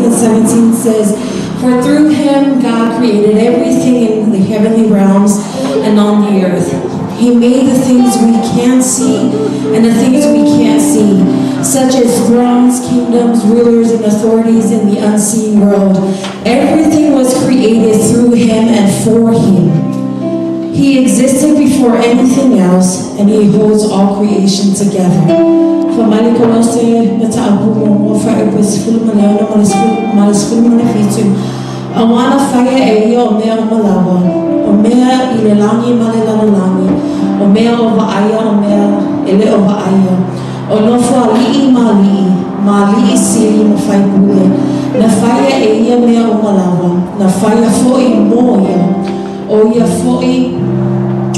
and 17 says, "For through him God created everything in the heavenly realms and on the earth. He made the things we can see and the things we can't see, such as thrones, kingdoms, rulers, and authorities in the unseen world. Everything was created through him and for him. He existed before anything else, and he holds all creation together." Awana faya e o mea o malawa, o mea I le langi ma le langi, o mea o vaaya o mea e le o vaaya, o nofo a li'i ma li'i siri ma fai pule, na faya e ia mea o malawa, na faya fo'i mo ia, o ia fo'i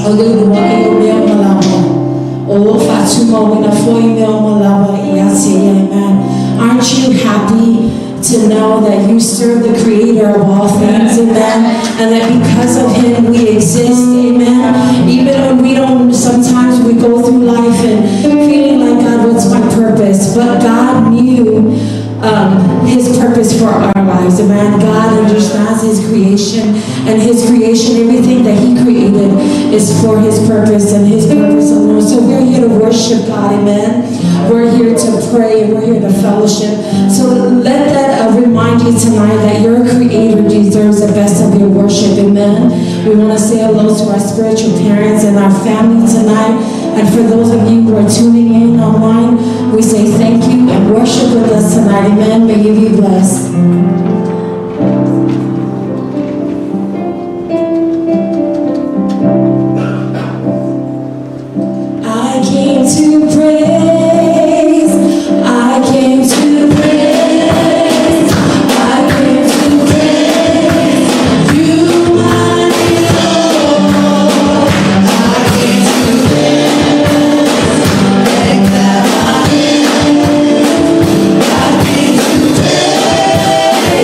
o lulua e o mea o malawa, o lo fatuma o ina fo'i mea o malawa I asia, amen. Aren't you happy to know that you serve the creator of all things, amen, and that because of him we exist, amen, even when we don't, sometimes we go through life and feeling like, God, what's my purpose, but God knew his purpose for our lives, amen. God understands his creation, and his creation, everything that he created is for his purpose and his purpose alone. So we're here to worship God, amen. We're here to pray, and we're here to fellowship. So let that remind you tonight that your creator deserves the best of your worship, amen. We want to say hello to our spiritual parents and our family tonight. And for those of you who are tuning in online, we say thank you and worship with us tonight, amen. May you be blessed. I came to praise. I came to praise. I came to praise you, mighty Lord. I came to praise. Make that my name. I came to praise.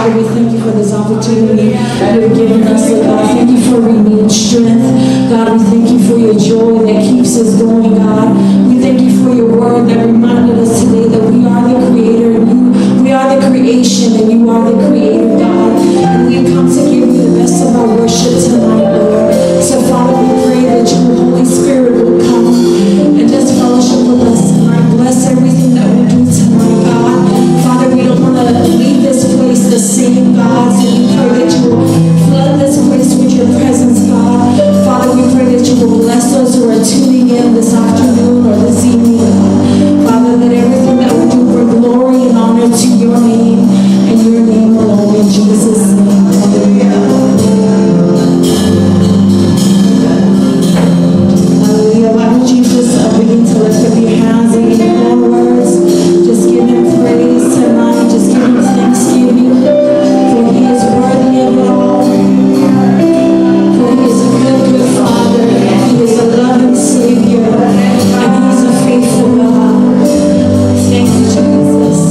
Father, we thank you for this opportunity you've given us, Lord God. Thank you for renewed strength. God, we thank you for your joy that keeps us going, God. We thank you for your word that reminded us today that we are the creator and we are the creation and you are the creator, God. And we come to give you the best of our worship tonight, Lord. So, Father, we pray that your Holy Spirit will come and just fellowship with us tonight. Bless everything that we do tonight, God. Father, we don't want to leave this place the same, God. So we pray that you will flood this place with your presence, God. Father, we pray that you will bless those who are tuning in this afternoon or this evening, God. Father, that everything that we do bring glory and honor to your name and your name alone. In Jesus' name. Hallelujah. Hallelujah. Why don't you just begin to lift up your hands and give him words. Just give him praise tonight. Just give him thanksgiving. For he is worthy of it all. For he is a good, good Father. And he is a loving Savior. And he is a faithful God. Thank you, Jesus.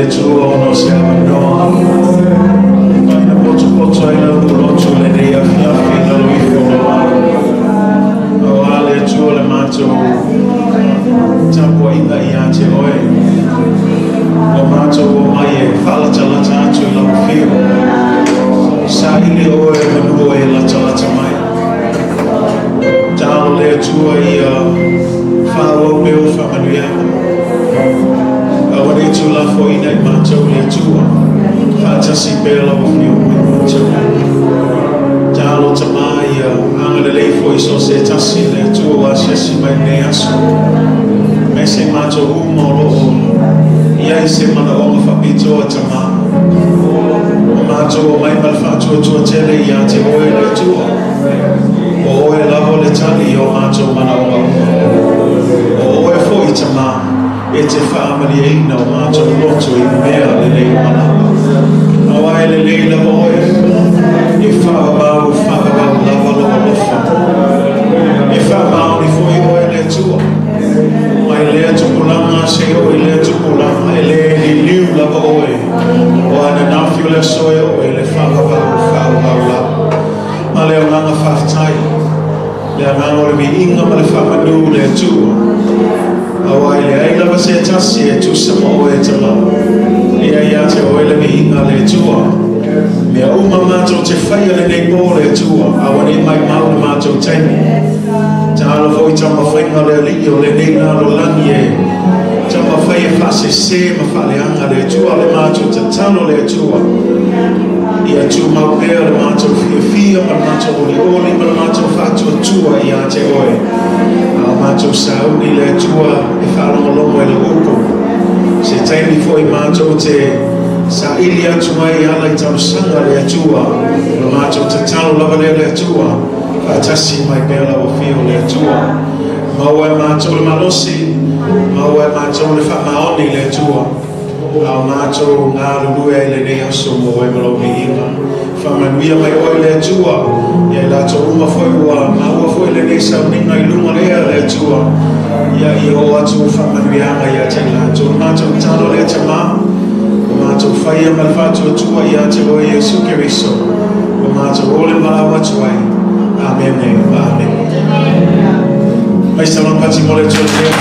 le tua no se no na poto ai na lotu le dia fia fina lo ifo o ale tua le mato tapo ina ia te oe o mato o mai e fala tala tatu la fio sa ile oe manu e la tala mai talo le tua ia fa o meu fa manuia Awani tu la fo ina mato le tua fantasy bela o fio mato talo tamai anga le fo iso se tasi le tua sesi mai ne aso mese mato umoro ia se mana o fa pito tama mato mai mal fatu tu tele ia te oe le tua o oe lavo le tali o mato mana o oe fo itama e te whaamari e ina o mātou loto i mea le lei mana. A wai le lei la oe, e whaabau lava loa lofa. E whaabau ni fwoi oe le tua. Mai lea tukulanga se oe lea tukulanga, e lea ni liu lava oe. O ana nawhiu le soe oe le whaabau la. Ma lea nganga whaftai. Lea nganga o le mi inga ma le whamanu le tua. Awai le ai lava se tasi e tu sama oe te lau. Ia ia te oe le mi inga le tua. Mea uma mātou te whaia le nei pō le tua. Awani mai mau le mātou teimi. Ta ala voi tama whainga le li o le nei naro langi e. Tama whaia whase se ma whale anga le tua le mātou te tano le tua. Ia tu mau pēr le mātou fia ma le mātou oli ma le mātou whatua tua ia te oe. Mātou sauni le tua e whalongolongo e le upo. Se teimi foi mātou te sa ili atu mai ala i tau sanga le tua. Le mātou te talo lava le tua. Whatasi mai bela o fio le tua. Mau e mātou le malosi. Mau e mātou le whamaoni le tua. Au mātou ngā lulue le nei aso mo e malo mi inga. Whamanuia mai oe le tua. Ia la to uma foi ua maua foi le nei sauninga i lunga lea le tua. Ia i o atu whamanuianga ia te la to mātou tano le te mā. O mātou whaia malwhātua tua ia te oe Iesu Keriso. O mātou ole malawa tuai. Amen. Amen. Mai salam pati mole tua lea.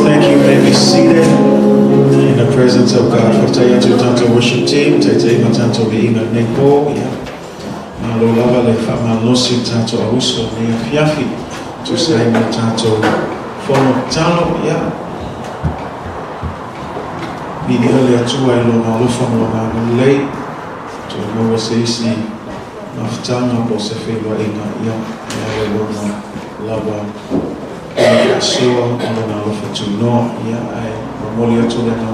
Thank you. May be seated in the presence of God. For Tayato Tanto worship team, Tete Matanto Vina Nepo, Malo Lava Le Fama Losi Tanto Auso, Nia Fiafi, to say Matanto Fono Talo, Vidia Tua Lona Lufano Lay, to Nova Sisi. Naftanga po se feva ina ia lona lava ia soa ona lofa tu no ia ai romoli atu le na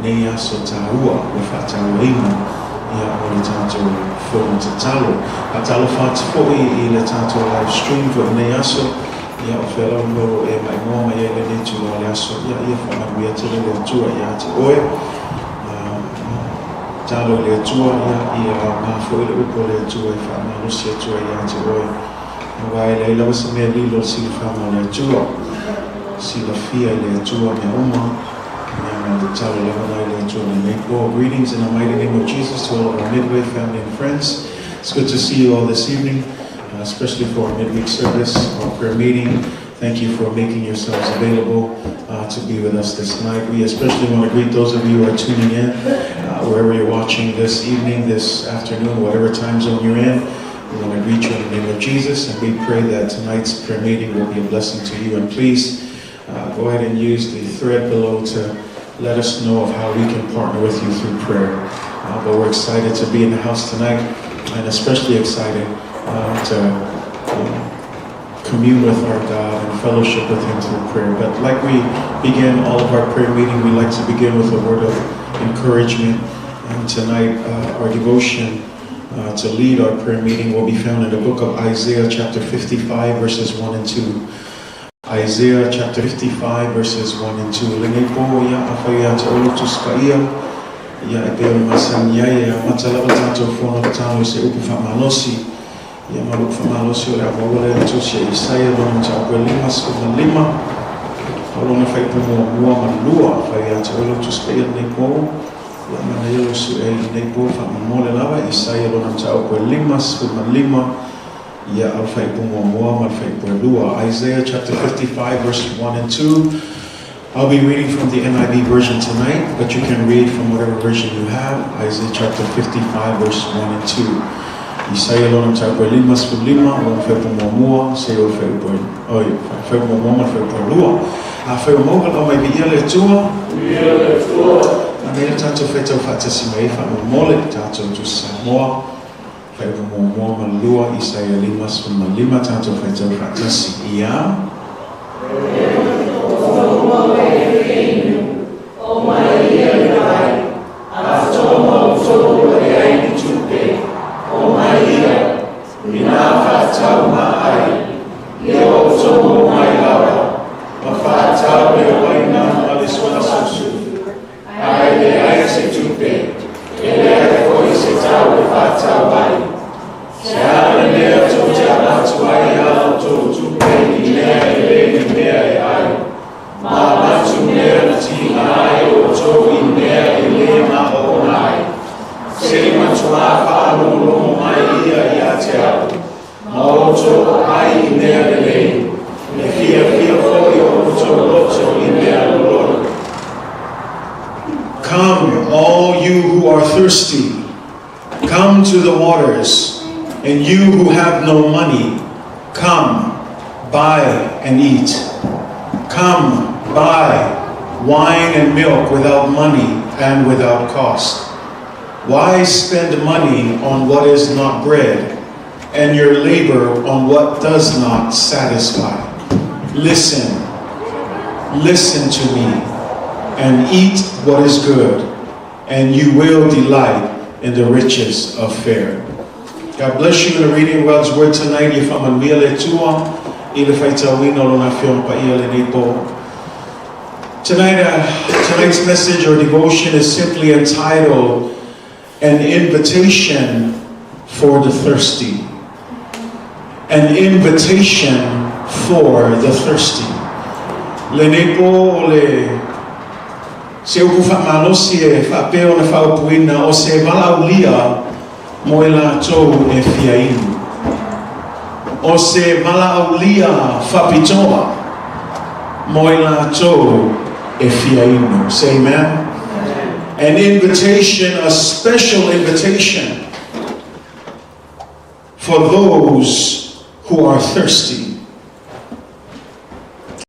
nei aso taua o fatau ina ia o le tato fono te talo a talo fat foi i le tato live stream for nei aso ia o whelauno e mai ngoma ia le netu o le aso ia whamanuia te le tua ia te oe talo le tua ia ngā fwoi le upo le tua e whamanusia tua ia te oe wai le lawa sa mea lilo si le whamau le tua si la fia le tua mea uma mea te talo lawa nai le tua le neko. Greetings in the mighty name of Jesus to all of our Midway family and friends. It's good to see you all this evening. Especially for our midweek service, our prayer meeting. Thank you for making yourselves available to be with us this night. We especially want to greet those of you who are tuning in, wherever you're watching this evening, this afternoon, whatever time zone you're in. We want to greet you in the name of Jesus, and we pray that tonight's prayer meeting will be a blessing to you. And please go ahead and use the thread below to let us know of how we can partner with you through prayer. But we're excited to be in the house tonight, and especially excited to commune with our God and fellowship with Him through prayer. But like we begin all of our prayer meeting, we like to begin with a word of encouragement. And tonight, our devotion to lead our prayer meeting will be found in the book of Isaiah, chapter 55, verses 1 and 2. Isaiah chapter 55 verses 1 and 2. Lengepo ya afaya te olotus kaia ya ebeo masanya ya matalaba tato fono tano se upu famalosi ya maluku famalosi ole amawole tusi ya isaia lono ta limas lima olona faipu mua malua afaya te olotus kaia nepo ya mana yelo su e nepo famamole lava isaia lono ta limas lima Ya Isaiah chapter 55 verses 1 and 2. I'll be reading from the NIV version tonight, but you can read from whatever version you have. Isaiah chapter 55 verses 1 and 2. Isaia lonam chapter limas lima, on fait pour moi, c'est au fait pour moi, fait pour lua. A fait au moment on may be ile tua. Anel tanto fait au fatasime fa mole tanto tu Samoa. Faibu mua malua isaia limas lima tanto faitu fatasi ia Come, all you who are thirsty, come to the waters, and you who have no money, come, buy and eat. Come, buy wine and milk without money and without cost. Why spend money on what is not bread, and your labor on what does not satisfy? Listen to me, and eat what is good, and you will delight in the riches of fare. God bless you in the reading of God's word tonight. Tonight's message or devotion is simply entitled An Invitation for the Thirsty. An Invitation for the Thirsty. Se o kufa malosi e whapeo na whaupuina o se Valaaulia mo e latou e Fia Inu. O se Valaaulia whapitoa mo e latou e Fia Inu. Say amen. An invitation, a special invitation for those who are thirsty.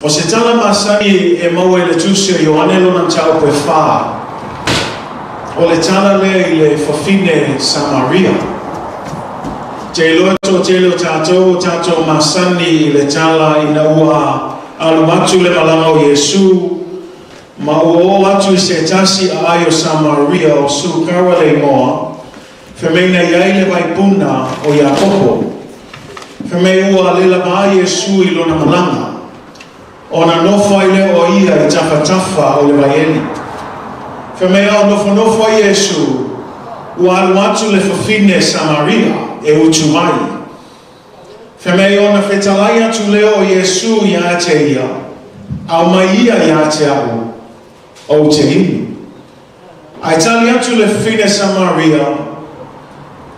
O se tala masani e maua le tusi o anelo na tau pe wha. O le tala le le whawhine Samaria. Te loto te lo tato masani le tala ina ua alu atu le malama o Yesu. Ma o atu se tasi a ayo Samaria o su kawa le moa. Femeina iai le waipuna o Yakopo. Femei ua le lama a Yesu ilo na malanga. Ona nofo ile o ia I tafa o le vaieli. Femea o nofo a Yesu ua aluatu le whawhine Samaria e utumai. Femea ona whetalai atu leo o Yesu ia te ia. Au mai ia te au o te inu. Aitali atu le whawhine Samaria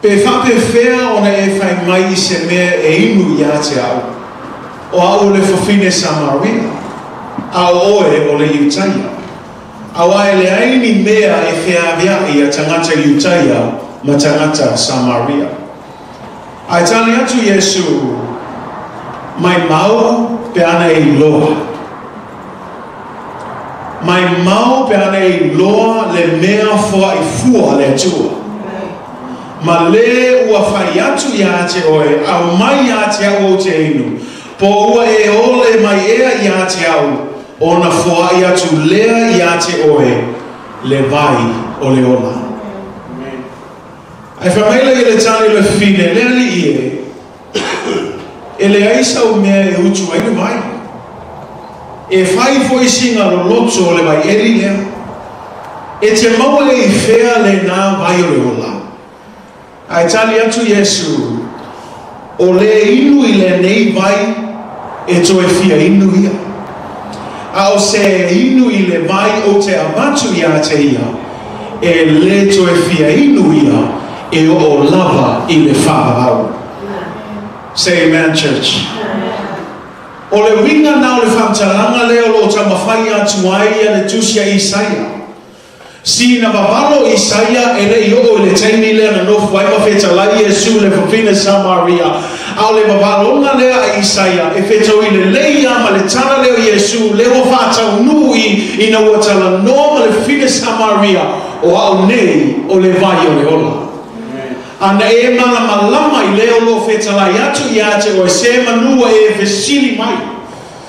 pe whape whea ona e whai mai I se mea e inu ia te au. O au le whawhine Samaria, au oe o le Iutaia. Au ae le aini mea e wheaviai a tangata Iutaia ma tangata Samaria. Ai tali atu Yesu, mai mau pe ana e loa. Mai mau pe ana e loa le mea fua I fua le tua. Ma le ua whai atu ia te oe, au mai ia te au o te inu. Po ua e ole mai ea ia te au, o na fua ia tu lea ia te oe, le vai o le ola. Ai whamaila I le tani le whine, lea li ie, e le aisa o mea e utu ainu mai. e fai foi singa lo loto le vai eri lea. E te maua e fea le nā vai o le ola. Ai tali atu Yesu, o le inu i le nei vai, e toe Fia Inu ia. A o se inu i le vai o te amatu ia te ia, e le toe Fia Inu ia, e o lava i le whaarau. Say amen, church. O le winga na o le whamtalanga leo lo tamawhai atu ai le tusia Isaia. Si na babalo Isaia e le i o le taimi lea na nofu ai mawhetalai Yesu le whawhina Samaria. Au le babalonga lea a Isaia e whetau i le leia ma le tana leo Yesu le ho whātau nui i na watala no ma le whina Samaria o au nei o le vai o le ola. Ana e mana malama i leo lo whetalai atu i ate o e se manua e vesili mai.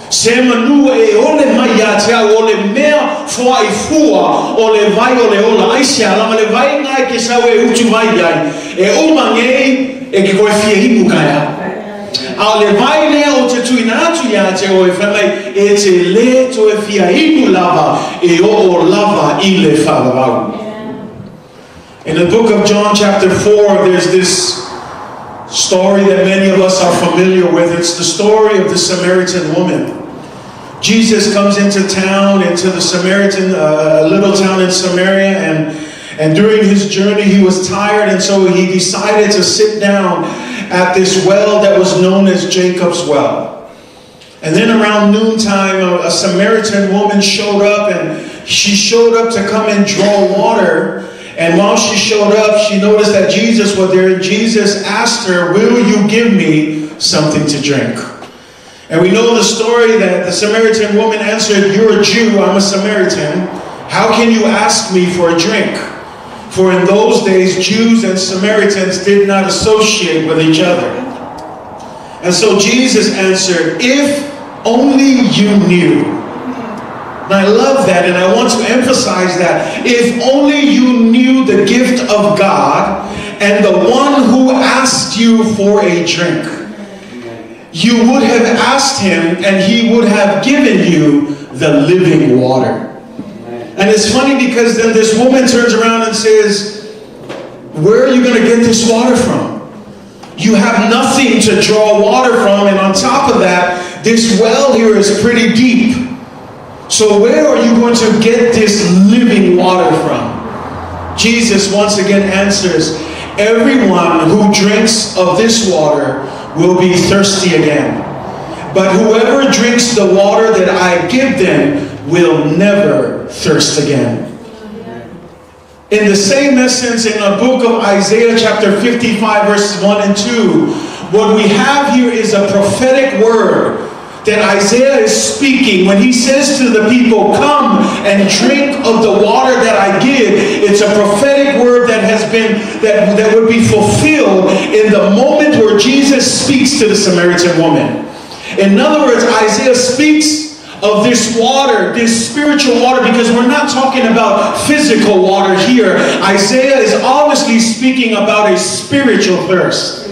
Se manua e ole mai ate au o le mea fua i fua o le vai o le ola. Ai se alama le vai ngai ke sau e utu vai ai. E umangei e ke koe Fia Inu kaya. A le vai lea o te tuina atu ia te o e whamai e te le to e Fia Inu lava e o lava i le whaarau. In the book of John chapter 4, there's this story that many of us are familiar with. It's the story of the Samaritan woman. Jesus comes into town, into the Samaritan, a little town in Samaria, and during his journey he was tired, and so he decided to sit down at this well that was known as Jacob's well. And then around noontime, a Samaritan woman showed up, and she showed up to come and draw water. And while she showed up, she noticed that Jesus was there, and Jesus asked her, "Will you give me something to drink?" And we know the story that the Samaritan woman answered, "You're a Jew, I'm a Samaritan. How can you ask me for a drink?" For in those days, Jews and Samaritans did not associate with each other. And so Jesus answered, "If only you knew." And I love that, and I want to emphasize that. If only you knew the gift of God and the one who asked you for a drink, you would have asked him and he would have given you the living water. And it's funny because then this woman turns around and says, "Where are you going to get this water from? You have nothing to draw water from, and on top of that, this well here is pretty deep. So where are you going to get this living water from?" Jesus once again answers, "Everyone who drinks of this water will be thirsty again. But whoever drinks the water that I give them will never thirst again." In the same essence, in the book of Isaiah chapter 55 verses 1 and 2, what we have here is a prophetic word that Isaiah is speaking when he says to the people, "Come and drink of the water that I give." It's a prophetic word that has been that would be fulfilled in the moment where Jesus speaks to the Samaritan woman. In other words, Isaiah speaks of this water, this spiritual water, because we're not talking about physical water here. Isaiah is obviously speaking about a spiritual thirst.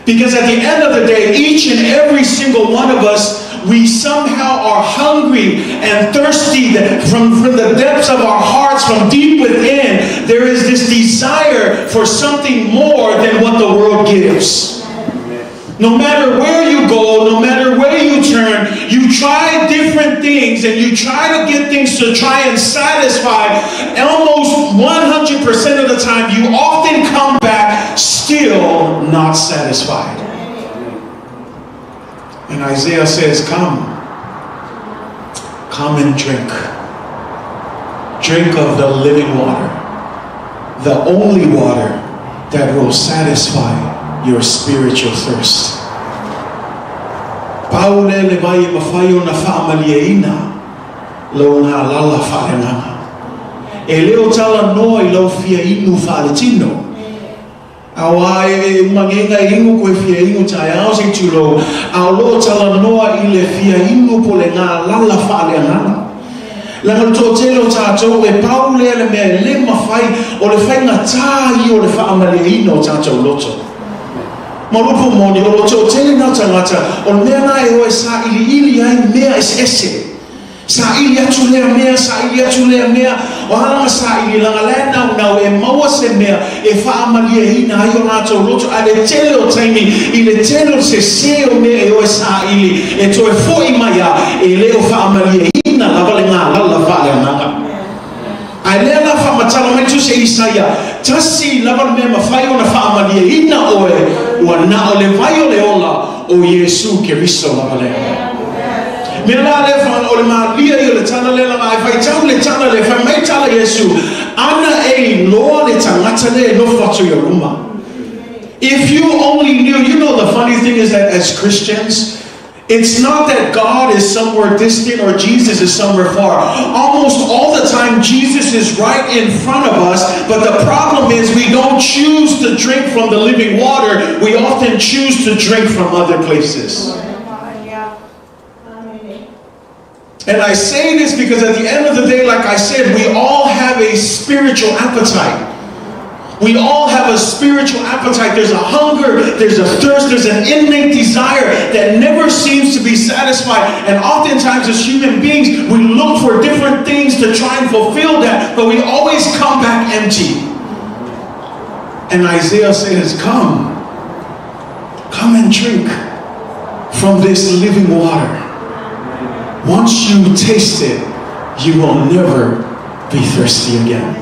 Because at the end of the day, each and every single one of us, we somehow are hungry and thirsty from the depths of our hearts, from deep within. There is this desire for something more than what the world gives. No matter where you go, no matter where you turn, you try different things and you try to get things to try and satisfy. Almost 100% of the time, you often come back still not satisfied. And Isaiah says, "Come and drink. Drink of the living water, the only water that will satisfy your spiritual thirst." Paule le vai mawhaio na whaamaliaina lo ngā lala wharenanga. E leo tala noa I lau Fia Inu whaaletino. Awa e mangenga ingu koe Fia Inu tai ao se tulo. Ao lo tala noa I le Fia Inu po le ngā lala wharenanga. Langa tō telo tātou e paule le mea le mawhai o le whainga tāhi o le whaamaliaina o tātou loto. Marupu moni o lo tō tele nā tangata o mea nā e oe sa ili ai mea ese. Sa'i atu lea mea, sa'i atu lea mea. O halanga sa'i langa lea nau e maua se mea e whaamalia hina ai o nātou roto a le tele o taimi I le tele o se o mea e o e sa'i e to e fōi mai a e leo whaamalia hina lava le ngā lala whale ananga. Ai lea la whamatala mai tu se isaia tasi lava mea mawhai o na whaamalia hina oe ua na o le vai o le ola o Yesu ke riso lava lea. Mea la le whan o le maalia I o le tana le langa ai whai tau le tana le whai mai tala Yesu ana e loa le tangata le no whatu I ruma. If you only knew, you know the funny thing is that as Christians, it's not that God is somewhere distant or Jesus is somewhere far. Almost all the time Jesus is right in front of us, but the problem is we don't choose to drink from the living water. We often choose to drink from other places. And I say this because at the end of the day, like I said, we all have a spiritual appetite. We all have a spiritual appetite. There's a hunger, there's a thirst, there's an innate desire that never seems to be satisfied. And oftentimes as human beings, we look for different things to try and fulfill that, but we always come back empty. And Isaiah says, come and drink from this living water. Once you taste it, you will never be thirsty again.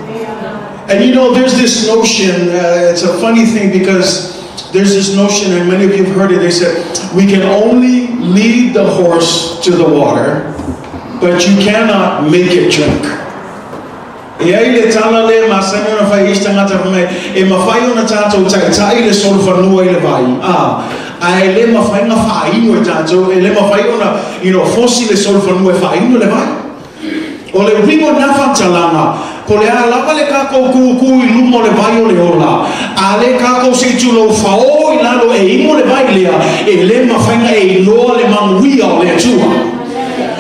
And you know, there's this notion, it's a funny thing because there's this notion, and many of you have heard it, they said, we can only lead the horse to the water, but you cannot make it drink. E ai le tala le masana na fai ista ngata me e mafai ona tatou tai le sol fanua I le vai ai le mafai na fai no tatou e le mafai ona fosi le sol fanua fai no le vai o le ringo na fatalanga po le ala le kako ku I lumo le vai o le ola a le kako se tulo fao I lalo e imo le vai lea e le mafai na e loa le manguia o le tua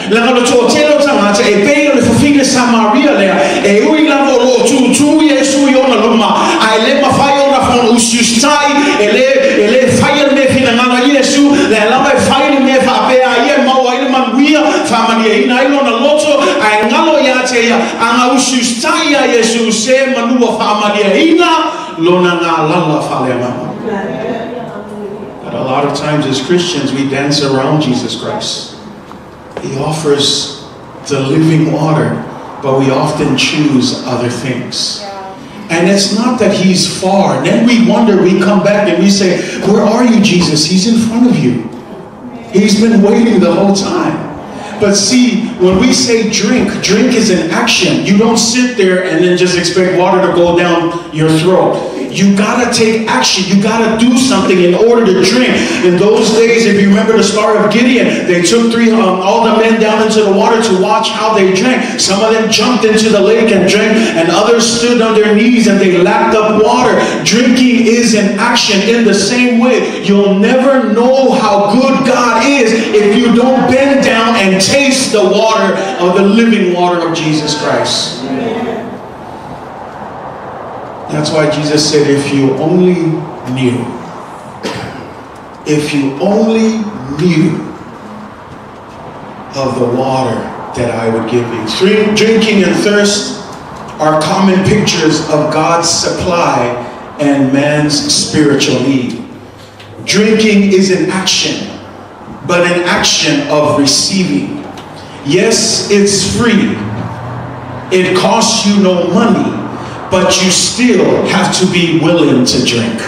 la no to telo tangata e pei le fufine Samaria lea e ui la lo tu Yesu yo na luma ai le mafai ona fon usustai e le fai me fina ngana Yesu le la mai fai me fa pe ai ma wa ile manguia fa mania ina ilo na loto ai ngalo ya te ya anga usustai ya Yesu se manua fa mania ina lona na lala fa le mama. But a lot of times as Christians we dance around Jesus Christ. He offers the living water, but we often choose other things. And it's not that He's far. Then we wonder, we come back and we say, where are you, Jesus? He's in front of you. He's been waiting the whole time. But see, when we say drink is an action. You don't sit there and then just expect water to go down your throat. You gotta take action. You gotta do something in order to drink. In those days, if you remember the story of Gideon, they took all the men down into the water to watch how they drank. Some of them jumped into the lake and drank, and others stood on their knees and they lapped up water. Drinking is an action. In the same way, you'll never know how good God is if you don't bend down and taste the water of the living water of Jesus Christ. That's why Jesus said, if you only knew of the water that I would give you. Drinking and thirst are common pictures of God's supply and man's spiritual need. Drinking is an action, but an action of receiving. Yes, it's free. It costs you no money, but you still have to be willing to drink.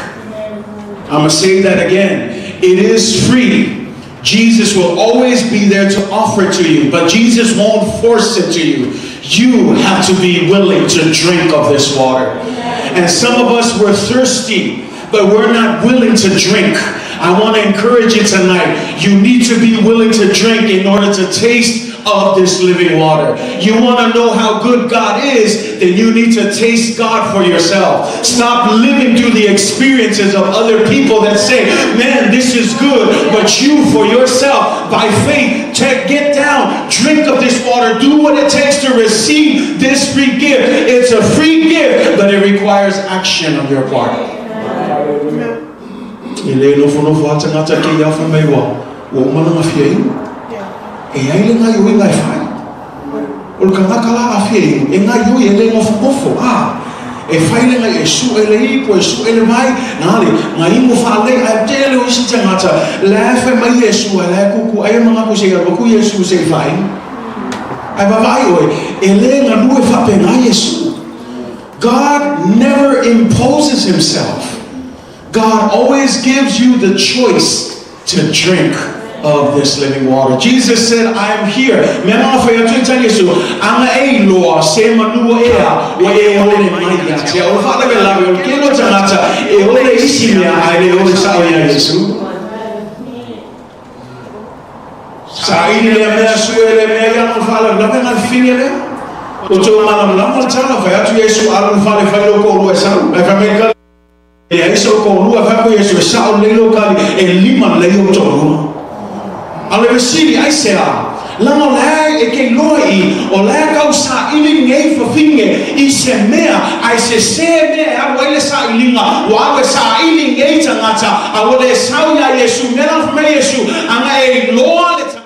I'm going to say that again. It is free. Jesus will always be there to offer it to you, but Jesus won't force it to you. You have to be willing to drink of this water. And some of us, we're thirsty, but we're not willing to drink. I want to encourage you tonight. You need to be willing to drink in order to taste of this living water. You want to know how good God is, then you need to taste God for yourself. Stop living through the experiences of other people that say, man, this is good, but you for yourself, by faith, get down, drink of this water, do what it takes to receive this free gift. It's a free gift, but it requires action on your part. E ai le ngai ui ngai whai. O le kanakala a Fia Inu, e ngai oi e le ngofo e whaile ngai e su e le ipo, e su e le mai, ngai imo whaalei, a tele o isi tangata, le awhi mai Yesu, e le kuku, e mga ku se ku Yesu se whai. Ai wawai oi, e le ngā lue whape ngā Yesu. God never imposes himself. God always gives you the choice to drink of this living water. Jesus said, I am here. Mema fa ya tuita Yesu, anga e loa se manua ea, o e ole mai ya te o fa le la o ke no tangata e ole isi mea ai le ole sa o ya Yesu. Sa ile le mea su ele mea ya no fa le la na fine le. O to mana na tala fa ya tu Yesu ala fa le fa lo ko lo sa. Me fa me e ai so ko lu fa ko Yesu sa o le lo ka e lima le o to. Ale vesili ai sea lama le e ke loi o le kau sa ili ngei fafinge I se mea ai se mea wa ile sa ilinga wa sa ili ngei tangata a wole sa ya Yesu mena fa Yesu anga e loa le tangata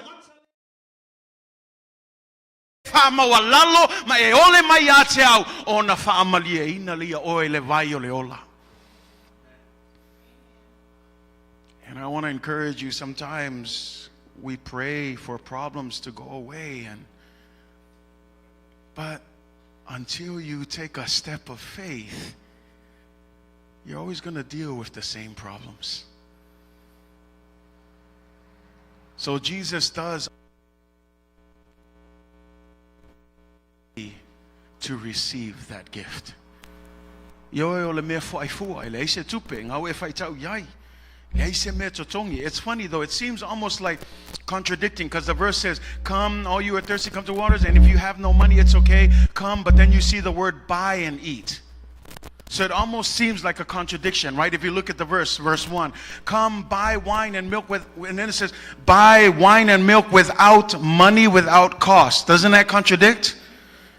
fa ma walalo ma e ole mai ate au ona fa amalie ina lia o le vai o le ola. And I want to encourage you, sometimes we pray for problems to go away, but until you take a step of faith, you're always going to deal with the same problems. So Jesus does to receive that gift. It's funny though, it seems almost like contradicting, because the verse says, come, all you are thirsty, come to waters, and if you have no money, it's okay, come, but then you see the word buy and eat. So it almost seems like a contradiction, right? If you look at the verse 1, come buy wine and milk with, and then it says, buy wine and milk without money, without cost. Doesn't that contradict?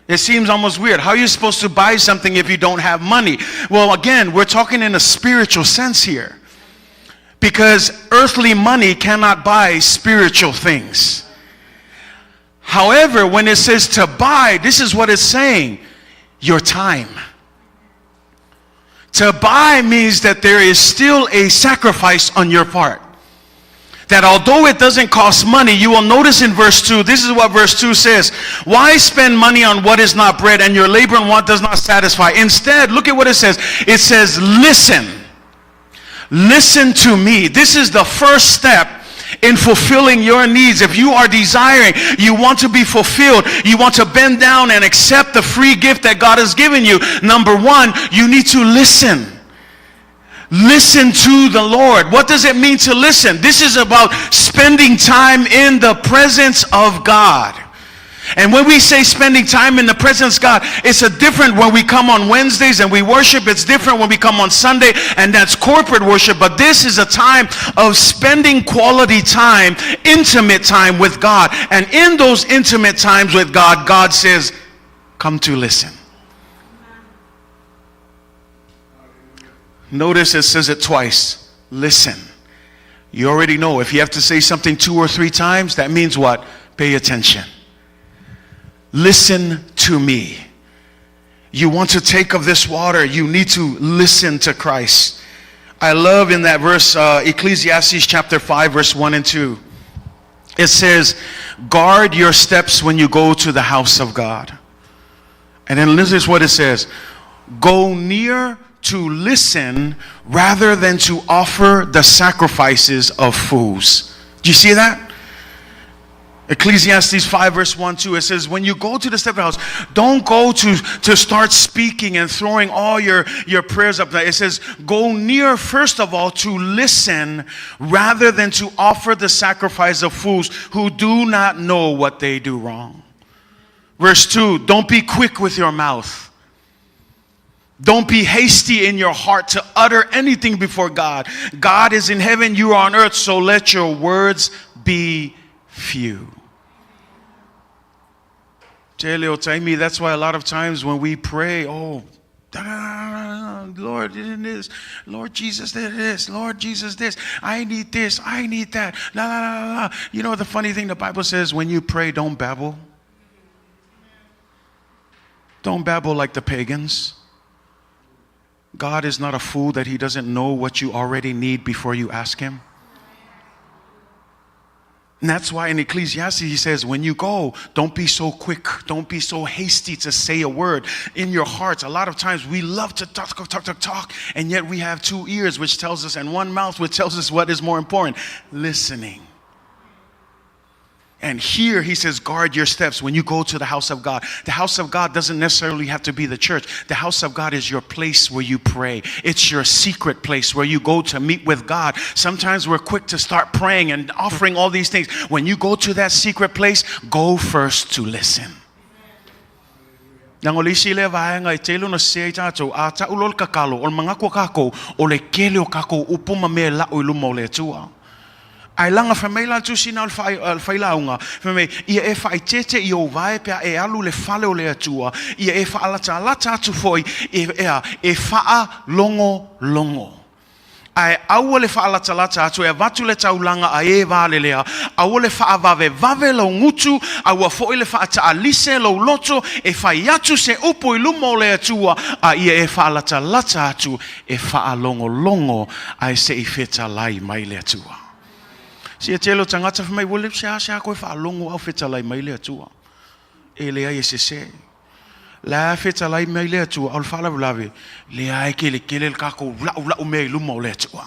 It seems almost weird. How are you supposed to buy something if you don't have money? Well, again, we're talking in a spiritual sense here. Because earthly money cannot buy spiritual things. However, when it says to buy, this is what it's saying: your time. To buy means that there is still a sacrifice on your part. That although it doesn't cost money, you will notice in verse 2, this is what verse 2 says: why spend money on what is not bread, and your labor and want does not satisfy? Instead, look at what it says. It says, listen. Listen to me. This is the first step in fulfilling your needs. If you are desiring, you want to be fulfilled, you want to bend down and accept the free gift that God has given you, number one, you need to listen. Listen to the Lord. What does it mean to listen? This is about spending time in the presence of God. And when we say spending time in the presence of God, it's a different when we come on Wednesdays and we worship. It's different when we come on Sunday, and that's corporate worship. But this is a time of spending quality time, intimate time with God. And in those intimate times with God, God says, come to listen. Notice it says it twice. Listen. You already know if you have to say something 2 or 3 times, that means what? Pay attention. Listen to me. You want to take of this water, you need to listen to Christ. I love in that verse, Ecclesiastes chapter 5, verse 1 and 2. It says, guard your steps when you go to the house of God. And then this is what it says: go near to listen rather than to offer the sacrifices of fools. Do you see that? Ecclesiastes 5 verse 1, 2, it says, when you go to the step house, don't go to start speaking and throwing all your prayers up there. It says, go near first of all to listen rather than to offer the sacrifice of fools who do not know what they do wrong. Verse 2, don't be quick with your mouth. Don't be hasty in your heart to utter anything before God. God is in heaven, you are on earth, so let your words be few. That's why a lot of times when we pray, Lord, this, Lord Jesus, this, Lord Jesus, this, I need this, I need that, la la la la. You know the funny thing, the Bible says when you pray, don't babble. Don't babble like the pagans. God is not a fool that he doesn't know what you already need before you ask him. And that's why in Ecclesiastes he says, when you go, don't be so quick. Don't be so hasty to say a word in your hearts. A lot of times we love to talk, and yet we have 2 ears which tells us, and 1 mouth which tells us what is more important. Listening. And here he says, guard your steps when you go to the house of God. The house of God doesn't necessarily have to be the church. The house of God is your place where you pray. It's your secret place where you go to meet with God. Sometimes we're quick to start praying and offering all these things. When you go to that secret place, go first to listen. Nang olisi le vaenga I telo na sei tatou a ta ulol kakalo o mga kako o le keleo kako upuma me la o lumo le tua. Ai langa famela tu sina al failaunga fame ia e fai tete I o vai pe e alu le fale o le atua ia e fa ala tu foi e fa longo ai au le fa ala tu e vatu le taulanga a e vale lea au le fa vave lo ngutu au foi le fa ta alise lo loto e fai atu se upo I lumo le atua a ia e fa ala tu e fa longo ai se I feta lai mai le atua. Sia telo tangata fa mai wole sia ko fa longo au feta lai mai le atua. E le ai se. La feta lai mai le atua al fa la lave. Le ai ke le kako la me lumo le atua.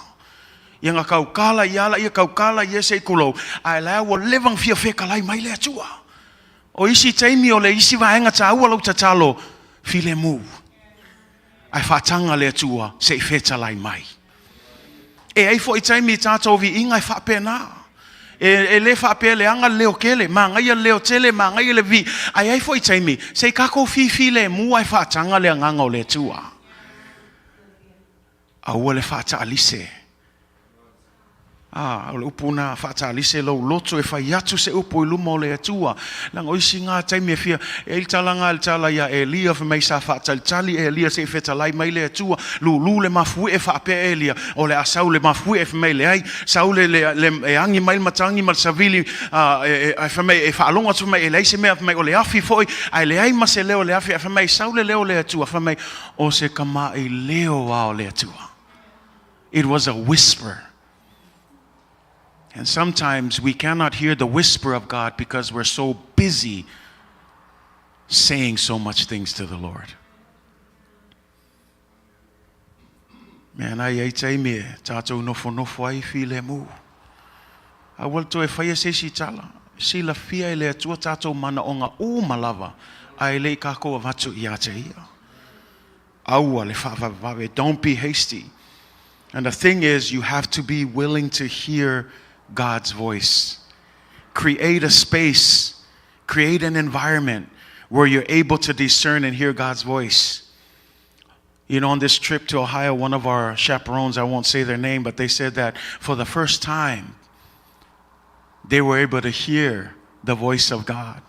Ia kaukala ia kaukala ia se kulo. Ai la wo levang fia feka lai mai le atua. O isi taimi o le isi vaenga ta ua lo tatalo file mu. Ai fa tanga le atua se feta lai mai. E ai fo I taimi tatou vi inga fa pena. E le fa pe le anga leo kele ma ngai leo tele ma ngai le vi ai fo I taimi se kako fi le mu ai fa tanga le nganga o le tua. Au le fa ta alise. O le upuna fa ta alise lo loto e fa yatu se upo I lumo le tua. Lang o singa taimi fia e talanga al tala ya Elia fa mai sa fa tali Elia se feta lai mai le tua lu le mafu e fa pe Elia o le asau le mafu e fa mai le ai sau le e angi mai matangi mal savili e fa mai e fa longa tu mai e le se me fa mai o le afi foi ai le ai ma se leo le afi fa mai sau le leo le tua fa mai o se kama I leo wa le tua. It was a whisper. And sometimes we cannot hear the whisper of God because we're so busy saying so much things to the Lord. Man, ai tai me tatou nofo ai file mu. A walto e fai se si tala. Si la fia le atua tatou mana onga o malava. Ai le kako avatu ia te ia. Aua le fa. Don't be hasty. And the thing is, you have to be willing to hear God's voice. Create a space, create an environment where you're able to discern and hear God's voice. You know, on this trip to Ohio, one of our chaperones, I won't say their name, but they said that for the first time, they were able to hear the voice of God,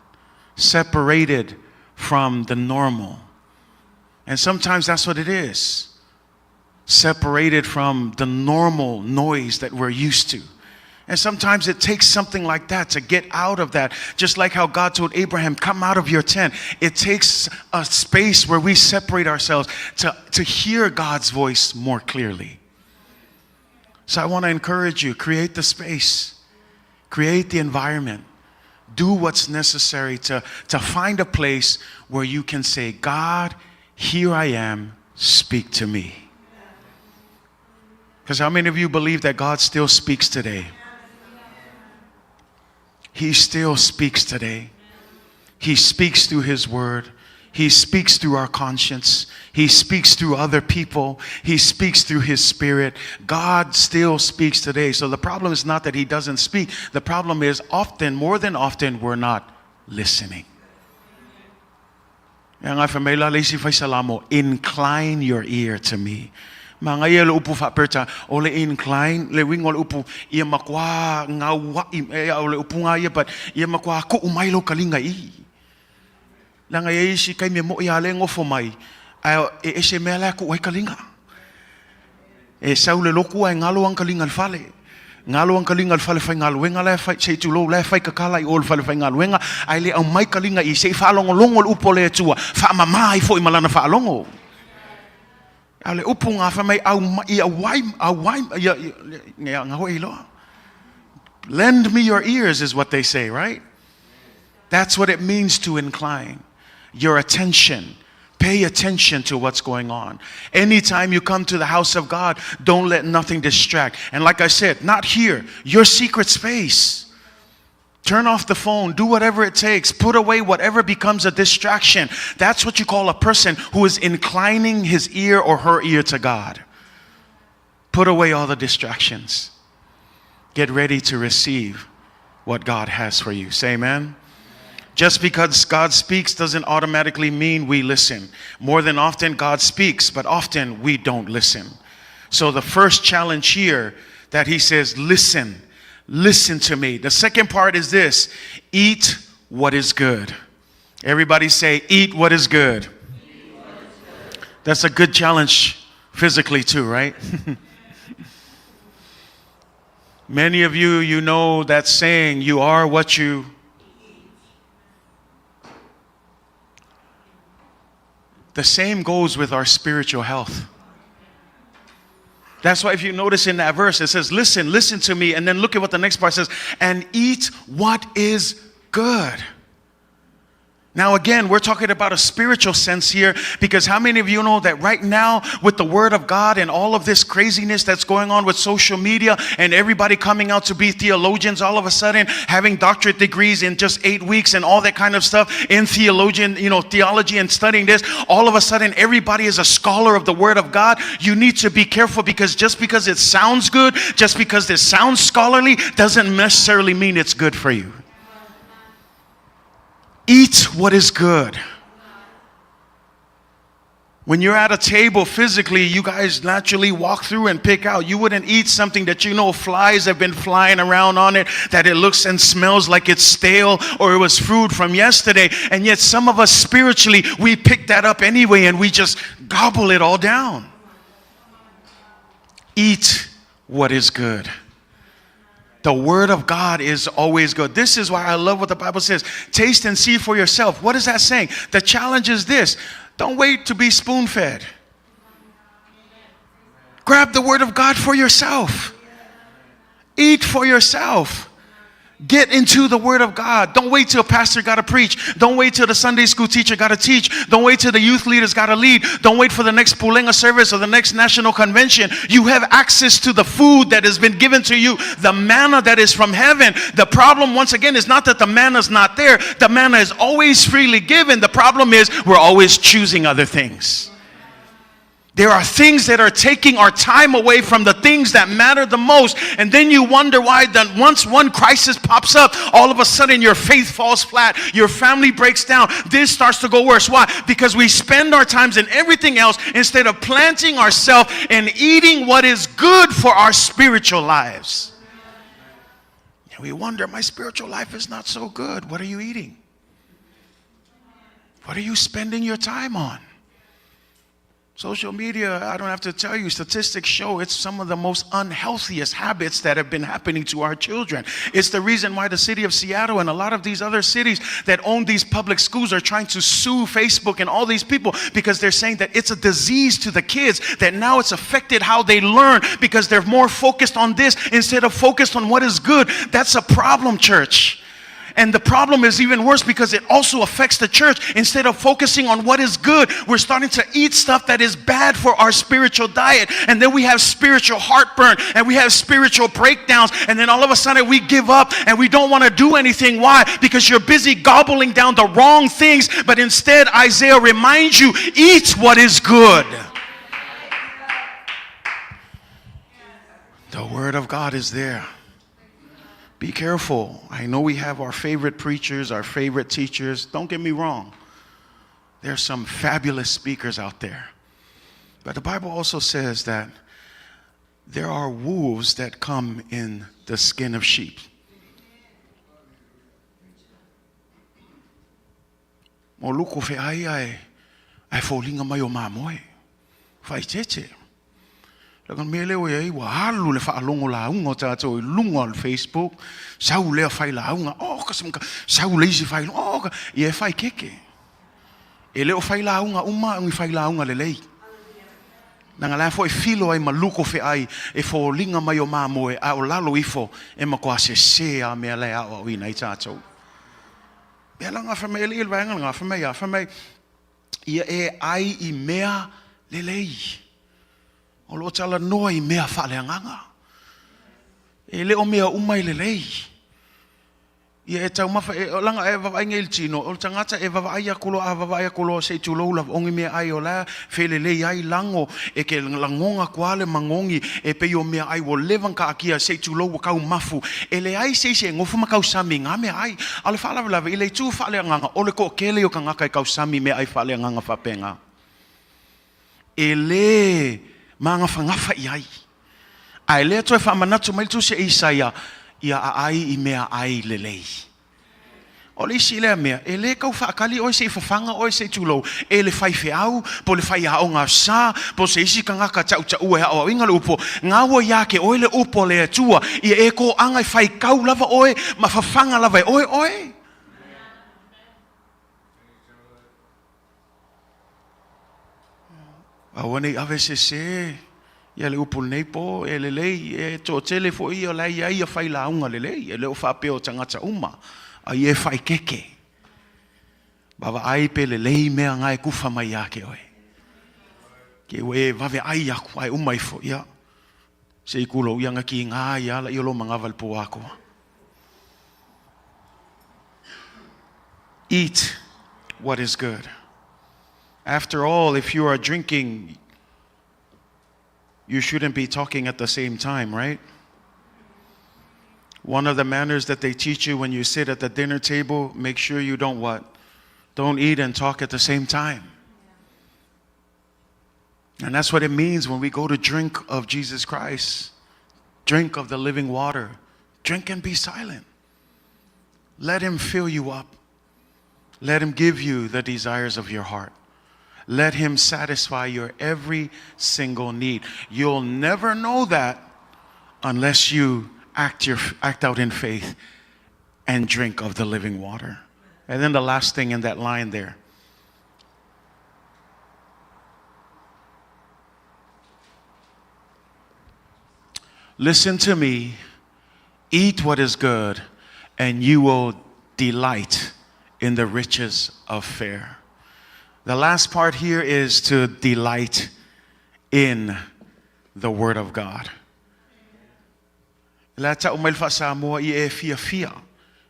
separated from the normal. And sometimes that's what it is, separated from the normal noise that we're used to. And sometimes it takes something like that to get out of that. Just like how God told Abraham, come out of your tent. It takes a space where we separate ourselves to hear God's voice more clearly. So I want to encourage you, create the space, create the environment, do what's necessary to find a place where you can say, God, here I am, speak to me. Because how many of you believe that God still speaks today? He still speaks today. He speaks through His word. He speaks through our conscience. He speaks through other people. He speaks through His Spirit. God still speaks today. So the problem is not that He doesn't speak. The problem is often, more than often, we're not listening. Incline your ear to me. Mga ia upu fa perta ole incline le wing ole upu ia makwa ngawa ole upu nga ia but ia makwa ko umailo kalinga I langa ia si kai me mo ia le ngofo mai ai e se mela ko ai kalinga e saule loku ai ngalo ang kalinga fale Ngalo ang kalinga fale fai ngaluenga le fai sei tulo le fai kakala I ol fale fai ngaluenga ai le au mai kalinga I sei falongo longo upo le tua fa mama I fo I malana fa longo ale upu nga fa mai au I awai ya ngaho ilo lend me your ears is what they say, right? That's what it means to incline your attention. Pay attention to what's going on. Anytime you come to the house of God, don't let nothing distract. And like I said, not here, your secret space. Turn off the phone, do whatever it takes, put away whatever becomes a distraction. That's what you call a person who is inclining his ear or her ear to God. Put away all the distractions. Get ready to receive what God has for you. Say amen. Just because God speaks doesn't automatically mean we listen. More than often, God speaks, but often we don't listen. So the first challenge here that he says, listen to me. The second part is this: eat what is good. Everybody say, eat what is good. That's a good challenge physically too, right? Many of you know that saying, you are what you... The same goes with our spiritual health. That's why if you notice in that verse, it says, listen to me. And then look at what the next part says, and eat what is good. Now again, we're talking about a spiritual sense here, because how many of you know that right now with the Word of God and all of this craziness that's going on with social media and everybody coming out to be theologians all of a sudden, having doctorate degrees in just 8 weeks and all that kind of stuff in theology and studying this, all of a sudden everybody is a scholar of the Word of God. You need to be careful, because just because it sounds good, just because it sounds scholarly, doesn't necessarily mean it's good for you. Eat what is good. When you're at a table physically, you guys naturally walk through and pick out. You wouldn't eat something that you know flies have been flying around on it, that it looks and smells like it's stale or it was food from yesterday. And yet some of us spiritually, we pick that up anyway and we just gobble it all down. Eat what is good. The Word of God is always good. This is why I love what the Bible says. Taste and see for yourself. What is that saying? The challenge is this: don't wait to be spoon-fed. Grab the Word of God for yourself. Eat for yourself. Get into the Word of God. Don't wait till a pastor got to preach. Don't wait till the Sunday school teacher got to teach. Don't wait till the youth leaders got to lead. Don't wait for the next Pulenga service or the next national convention. You have access to the food that has been given to you, the manna that is from heaven. The problem, once again, is not that the manna is not there. The manna is always freely given. The problem is we're always choosing other things. There are things that are taking our time away from the things that matter the most. And then you wonder why that once one crisis pops up, all of a sudden your faith falls flat. Your family breaks down. This starts to go worse. Why? Because we spend our times in everything else instead of planting ourselves and eating what is good for our spiritual lives. And we wonder, my spiritual life is not so good. What are you eating? What are you spending your time on? Social media, I don't have to tell you, statistics show it's some of the most unhealthiest habits that have been happening to our children. It's the reason why the city of Seattle and a lot of these other cities that own these public schools are trying to sue Facebook and all these people, because they're saying that it's a disease to the kids, that now it's affected how they learn because they're more focused on this instead of focused on what is good. That's a problem, church. And the problem is even worse because it also affects the church. Instead of focusing on what is good, we're starting to eat stuff that is bad for our spiritual diet. And then we have spiritual heartburn and we have spiritual breakdowns. And then all of a sudden we give up and we don't want to do anything. Why? Because you're busy gobbling down the wrong things. But instead, Isaiah reminds you, eat what is good. The Word of God is there. Be careful. I know we have our favorite preachers, our favorite teachers. Don't get me wrong. There's some fabulous speakers out there. But the Bible also says that there are wolves that come in the skin of sheep. Mo luko fe ai fōlinga mai o mamoe. Whai tete. Lakan mele o ia wa halu le whaalongo launga o tātou i lunga al Facebook. Sau lea whai launga. O ka samka. Sau leisi whai lunga. O ka. Ia whai keke. E leo whai launga uma ungi whai launga le lei. Nanga lea fo e filo ai maluko fe ai. E fo linga mai o mamo e a o lalo ifo. E mako a se a mea lea o ina i tātou. Ia langa whamei ele ilwa anga nga whamei. Ia e ai I mea le lei. O lo tala noa I mea whaleanganga. E leo mea umai le lei. Ia e tau mawha, o langa e wawainga il tino, o tangata e wawaia kulo a wawaia kulo se tuloula, ongi mea ai o la, whele lei ai lango, e ke langonga kuale mangongi, e pe o mea ai, o levan ka akia se tuloula kau mafu, e le ai se ngofu makau sami, ngā mea ai, ale whalawa, i le tū whaleanganga, o le ko kele o ka ngaka I kau sami mea ai whaleanganga whapenga. E le mga whangafa I ai. Ai lea toi whamanatu mai tu se isaia, ia a ai I mea ai le lei. O le isi lea mea, e le kau whaakali oi se I whawhanga oi se tūlou, e le whai whiau, po le whai hao ngā sā, po se isi ka ngaka tau tau e hao inga le upo, ngā ua iake oi le upo le atua, ia e ko angai whai kau lava oi, ma whawhanga lava oi. Awane ave se, ia le upo nei po, e le lei, e tō tele fo I o lai ia whai launga le lei, e leo whapeo tangata uma, a I e whai keke. Bawa ai pe le lei mea ngai kufa mai ake oi. Ke ue wawe ai aku, ai umai fo, ia. Se I kulo ianga ki ngā ia la I olo mangawal po ako. Eat what is good. After all, if you are drinking, you shouldn't be talking at the same time, right? One of the manners that they teach you when you sit at the dinner table, make sure you don't what? Don't eat and talk at the same time. And that's what it means when we go to drink of Jesus Christ. Drink of the living water. Drink and be silent. Let Him fill you up. Let Him give you the desires of your heart. Let Him satisfy your every single need. You'll never know that unless you act out in faith and drink of the living water. And then the last thing in that line there. Listen to me, eat what is good, and you will delight in the riches of fare. The last part here is to delight in the Word of God. La ta o melfa Samoa I e fia.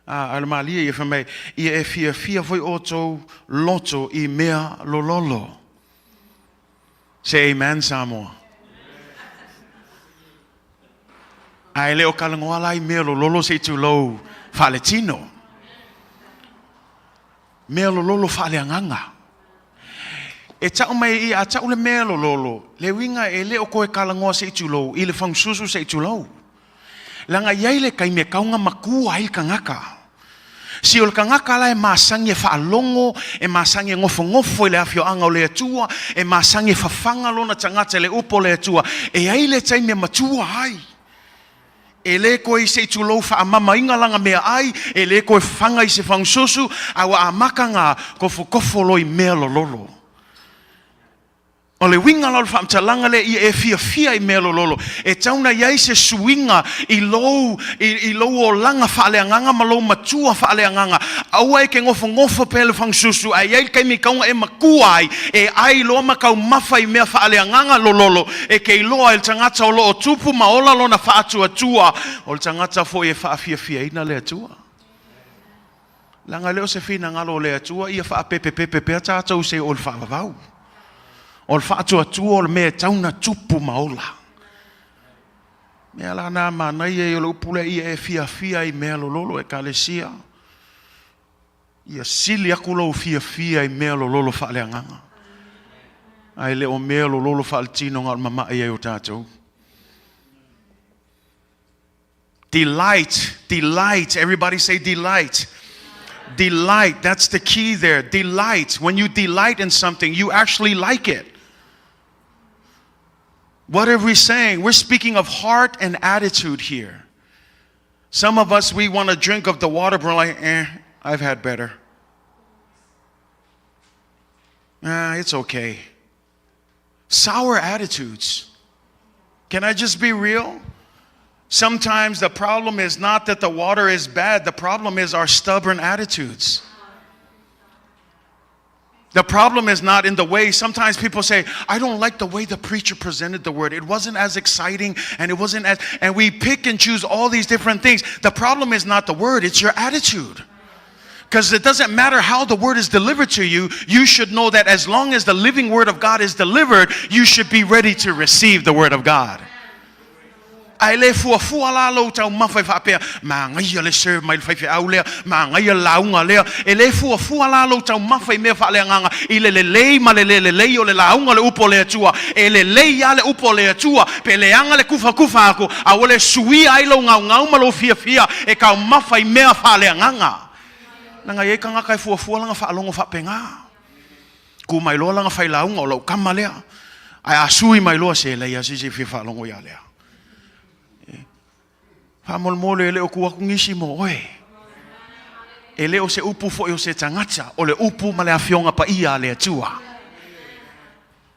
Almalia I whamei, I e fia voi oto loto I mea lololo. Say amen, Samoa. Ai leo kalangoa lai mea lololo se tu lo faletino. Mea lololo faleanganga. E tau mai I a tau le mea lololo. Le winga e leo koe kalangoa se tu lo, I le whangsusu se tu lo. Langa iai le kai me kaunga makua ai ka ngaka. Si o le ka ngaka la e masangi e whaalongo, e masangi e ngofo I le awhio anga o le atua, e masangi e whawhanga lona tangata le upo le atua, e ai le tai me matua ai. E le koe se tu lo wha amama inga langa mea ai, e le koe whanga I se whangsusu, awa amaka ngā kofo loi mea lololo. O le winga lalo whaamtalanga le I e fia I mea lololo. E tauna iai se suinga I lou o langa whaaleanganga ma lou matua whaaleanganga. Aua e ke ngofo pele whangsusu. A iai kai mi kaunga e makua ai. E ai loa makau mawha I mea whaaleanganga lololo. E ke iloa il tangata o loo tupu maola lo na whaatua. O le tangata fo e whaafia ina le atua. Langa leo se fina ngalo le atua. Ia whaapepe pea tātou se o le whaavavau. O le whaatua tua o le mea tauna tupu maola. Mea la nā mānai e o le upule I e fia I mea lololo e kalesia. Ia sili aku lau fia I mea lololo whaaleanganga. Ai le o mea lololo whaaltino ngā mama e o tātou. Delight. Everybody say delight. Delight. That's the key there. Delight. When you delight in something, you actually like it. What are we saying? We're speaking of heart and attitude here. Some of us, we want to drink of the water, but we're like, I've had better. It's okay. Sour attitudes. Can I just be real? Sometimes the problem is not that the water is bad. The problem is our stubborn attitudes. The problem is not in the way. Sometimes people say, I don't like the way the preacher presented the word. It wasn't as exciting, and it wasn't as, and we pick and choose all these different things. The problem is not the word, it's your attitude. Because it doesn't matter how the word is delivered to you, you should know that as long as the living word of God is delivered, you should be ready to receive the word of God. Ai le fua la lo tau mawhai whapea, ma ngai le serve mai whai Valaaulia, ma ngai launga lea, e le fua la lo tau mawhai mea wha lea nganga, i le lei ma le o le launga le upo lea tua, e le lei a le upo lea tua, pe le anga le kufa ako, a wale sui ai lo ngau ma lo fia, e kau mawhai mea wha lea nganga. Nanga ye kanga kai fua langa wha alongo wha penga. Ku mai loa langa whai launga o lau kama lea, ai asui mai loa se lea si fia wha alongo ya lea. Pamolmole ele o kuakungisi mo oe. Ele o se upu fo o se tangata o le upu ma le afionga pa ia le atua.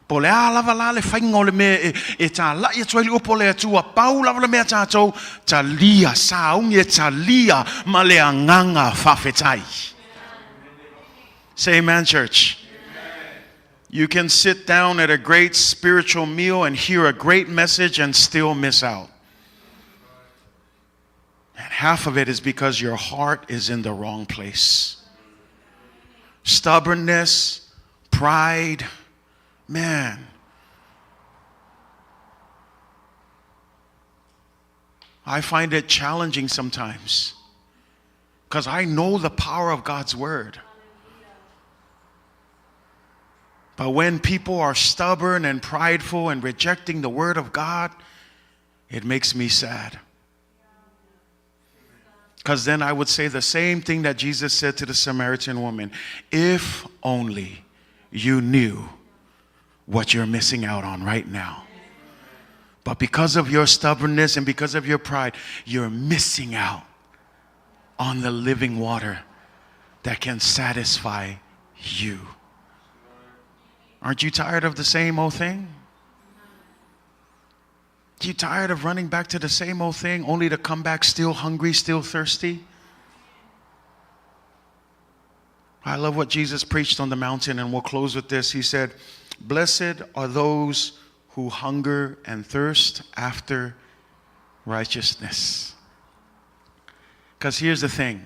Po le lava la le whainga o le me e ta la ia tuai le upo le atua pau lava le mea tātou ta lia saungi e ta lia ma le anganga whawhetai. Say amen, church. You can sit down at a great spiritual meal and hear a great message and still miss out. And half of it is because your heart is in the wrong place. Stubbornness, pride, man. I find it challenging sometimes because I know the power of God's word. But when people are stubborn and prideful and rejecting the word of God, it makes me sad. Because then I would say the same thing that Jesus said to the Samaritan woman. If only you knew what you're missing out on right now. But because of your stubbornness and because of your pride, you're missing out on the living water that can satisfy you. Aren't you tired of the same old thing? You tired of running back to the same old thing only to come back still hungry, still thirsty? I love what Jesus preached on the mountain, and we'll close with this. He said, blessed are those who hunger and thirst after righteousness. Because here's the thing.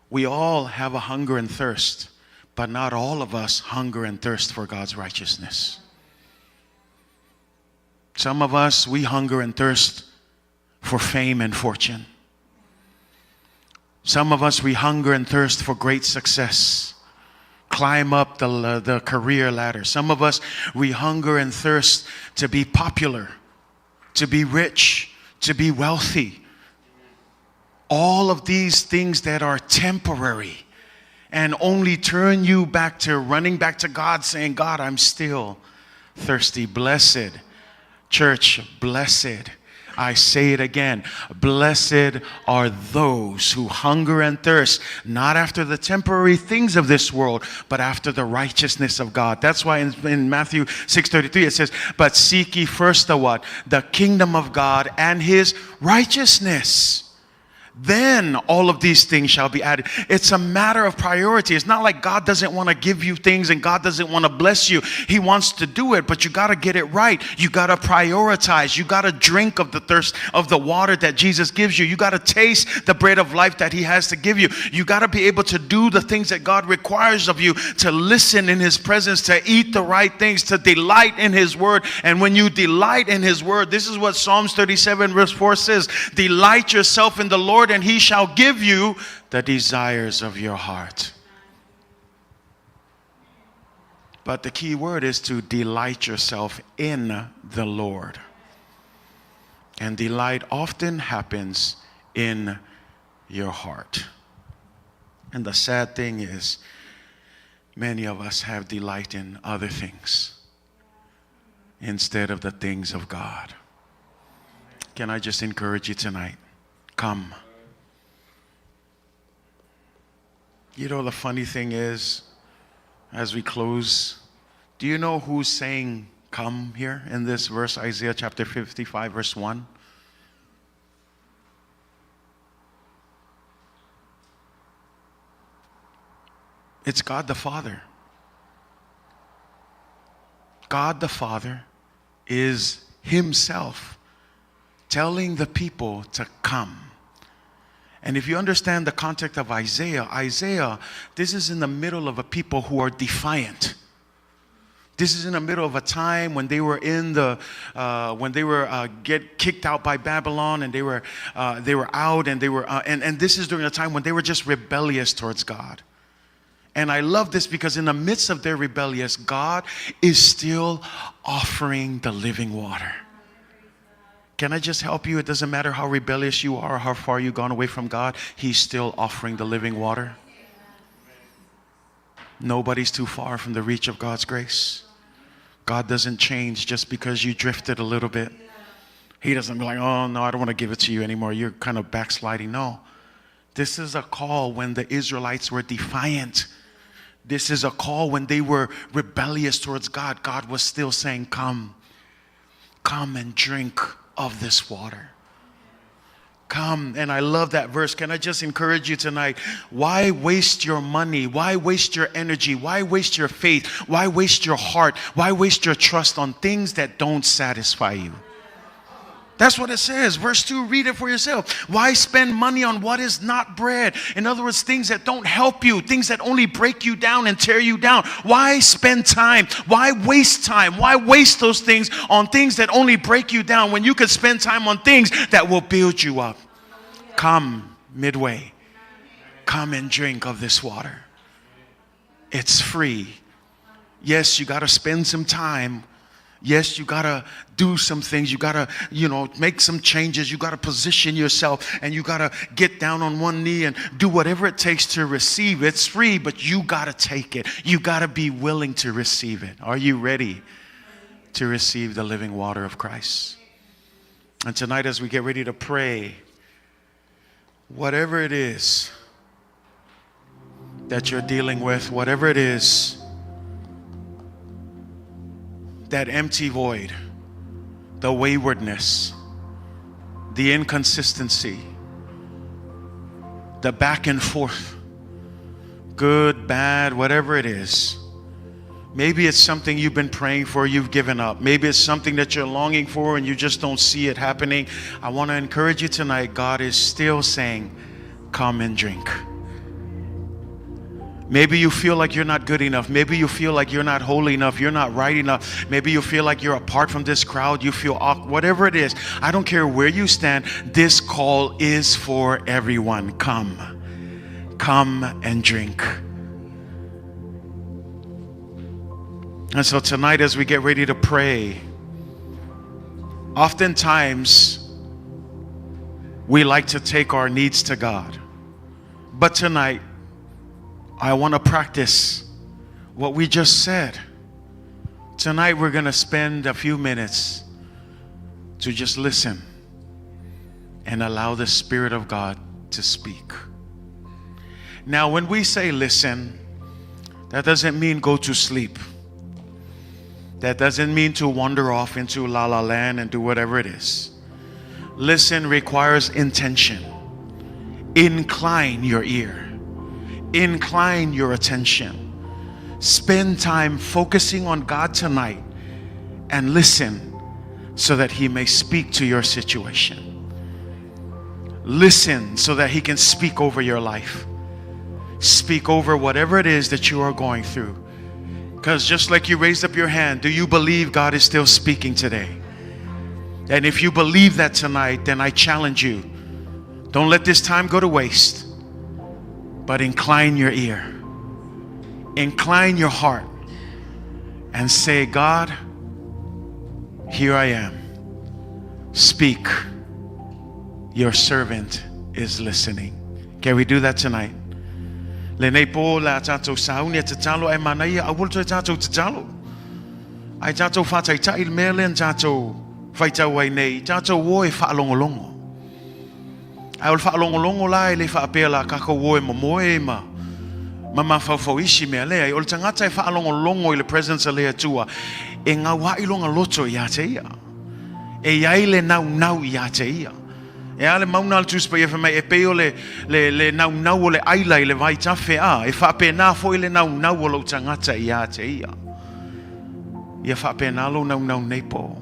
We all have a hunger and thirst, but not all of us hunger and thirst for God's righteousness. Some of us, we hunger and thirst for fame and fortune. Some of us, we hunger and thirst for great success. Climb up the career ladder. Some of us, we hunger and thirst to be popular, to be rich, to be wealthy. All of these things that are temporary and only turn you back to running back to God, saying, God, I'm still thirsty. Blessed. Church, blessed. I say it again. Blessed are those who hunger and thirst, not after the temporary things of this world, but after the righteousness of God. That's why in Matthew 6:33 it says, but seek ye first the what? The kingdom of God and his righteousness. Then all of these things shall be added. It's a matter of priority. It's not like God doesn't want to give you things and God doesn't want to bless you. He wants to do it, but you got to get it right. You got to prioritize. You got to drink of the thirst of the water that Jesus gives you. You got to taste the bread of life that he has to give you. You got to be able to do the things that God requires of you, to listen in his presence, to eat the right things, to delight in his word. And when you delight in his word, this is what Psalms 37 verse 4 says, delight yourself in the Lord, and he shall give you the desires of your heart. But the key word is to delight yourself in the Lord. And delight often happens in your heart. And the sad thing is, many of us have delight in other things. instead of the things of God. Can I just encourage you tonight? Come. You know, the funny thing is, as we close, do you know who's saying come here in this verse, Isaiah chapter 55, verse 1? It's God the Father. God the Father is Himself telling the people to come. And if you understand the context of Isaiah, this is in the middle of a people who are defiant. This is in the middle of a time when they were get kicked out by Babylon, and they were out, and and this is during a time when they were just rebellious towards God. And I love this because in the midst of their rebellious, God is still offering the living water. Can I just help you? It doesn't matter how rebellious you are or how far you've gone away from God. He's still offering the living water. Nobody's too far from the reach of God's grace. God doesn't change just because you drifted a little bit. He doesn't be like, oh no, I don't want to give it to you anymore. You're kind of backsliding. No. This is a call when the Israelites were defiant. This is a call when they were rebellious towards God. God was still saying, come and drink of this water. Come. And I love that verse. Can I just encourage you tonight? Why waste your money? Why waste your energy? Why waste your faith? Why waste your heart? Why waste your trust on things that don't satisfy you? That's what it says. Verse 2, read it for yourself. Why spend money on what is not bread? In other words, things that don't help you, things that only break you down and tear you down. Why spend time? Why waste time? Why waste those things on things that only break you down when you could spend time on things that will build you up? Come, Midway. Come and drink of this water. It's free. Yes, you got to spend some time. Yes, you got to do some things. You got to, make some changes. You got to position yourself, and you got to get down on one knee and do whatever it takes to receive. It's free, but you got to take it. You got to be willing to receive it. Are you ready to receive the living water of Christ? And tonight, as we get ready to pray, whatever it is that you're dealing with, whatever it is, that empty void, the waywardness, the inconsistency, the back and forth, good, bad, whatever it is. Maybe it's something you've been praying for, you've given up. Maybe it's something that you're longing for and you just don't see it happening. I want to encourage you tonight. God is still saying, come and drink. Maybe you feel like you're not good enough. Maybe you feel like you're not holy enough. You're not right enough. Maybe you feel like you're apart from this crowd. You feel awkward. Whatever it is, I don't care where you stand. This call is for everyone. Come and drink. And so tonight, as we get ready to pray, oftentimes we like to take our needs to God. But tonight, I want to practice what we just said. Tonight we're going to spend a few minutes to just listen and allow the Spirit of God to speak. Now, when we say listen, that doesn't mean go to sleep. That doesn't mean to wander off into la la land and do whatever it is. Listen requires intention. Incline your ear. Incline your attention. Spend time focusing on God tonight and listen so that He may speak to your situation. Listen so that He can speak over your life. Speak over whatever it is that you are going through. Because just like you raised up your hand, do you believe God is still speaking today? And if you believe that tonight, then I challenge you. Don't let this time go to waste. But incline your ear, incline your heart, and say, God, here I am. Speak. Your servant is listening. Can we do that tonight? Ai tātou whātai tai mea lean tātou whaitau ai nei, tātou o e whaalongolongo. Ai o le whaalongolongo la e le whaapea la kako o e momoe ma mawhau isi mea lea. O le tangata e whaalongolongo i le presence a lea tua, e ngā wailonga loto i a te ia. E iai le nau i a te ia. E ale mauna al tuspa e whamai e peo le nau o le aila i le vai tawhi a. E whaapea nā fo i le nau o lo tangata i a te ia. Ia whaapea nā lo nau nei po.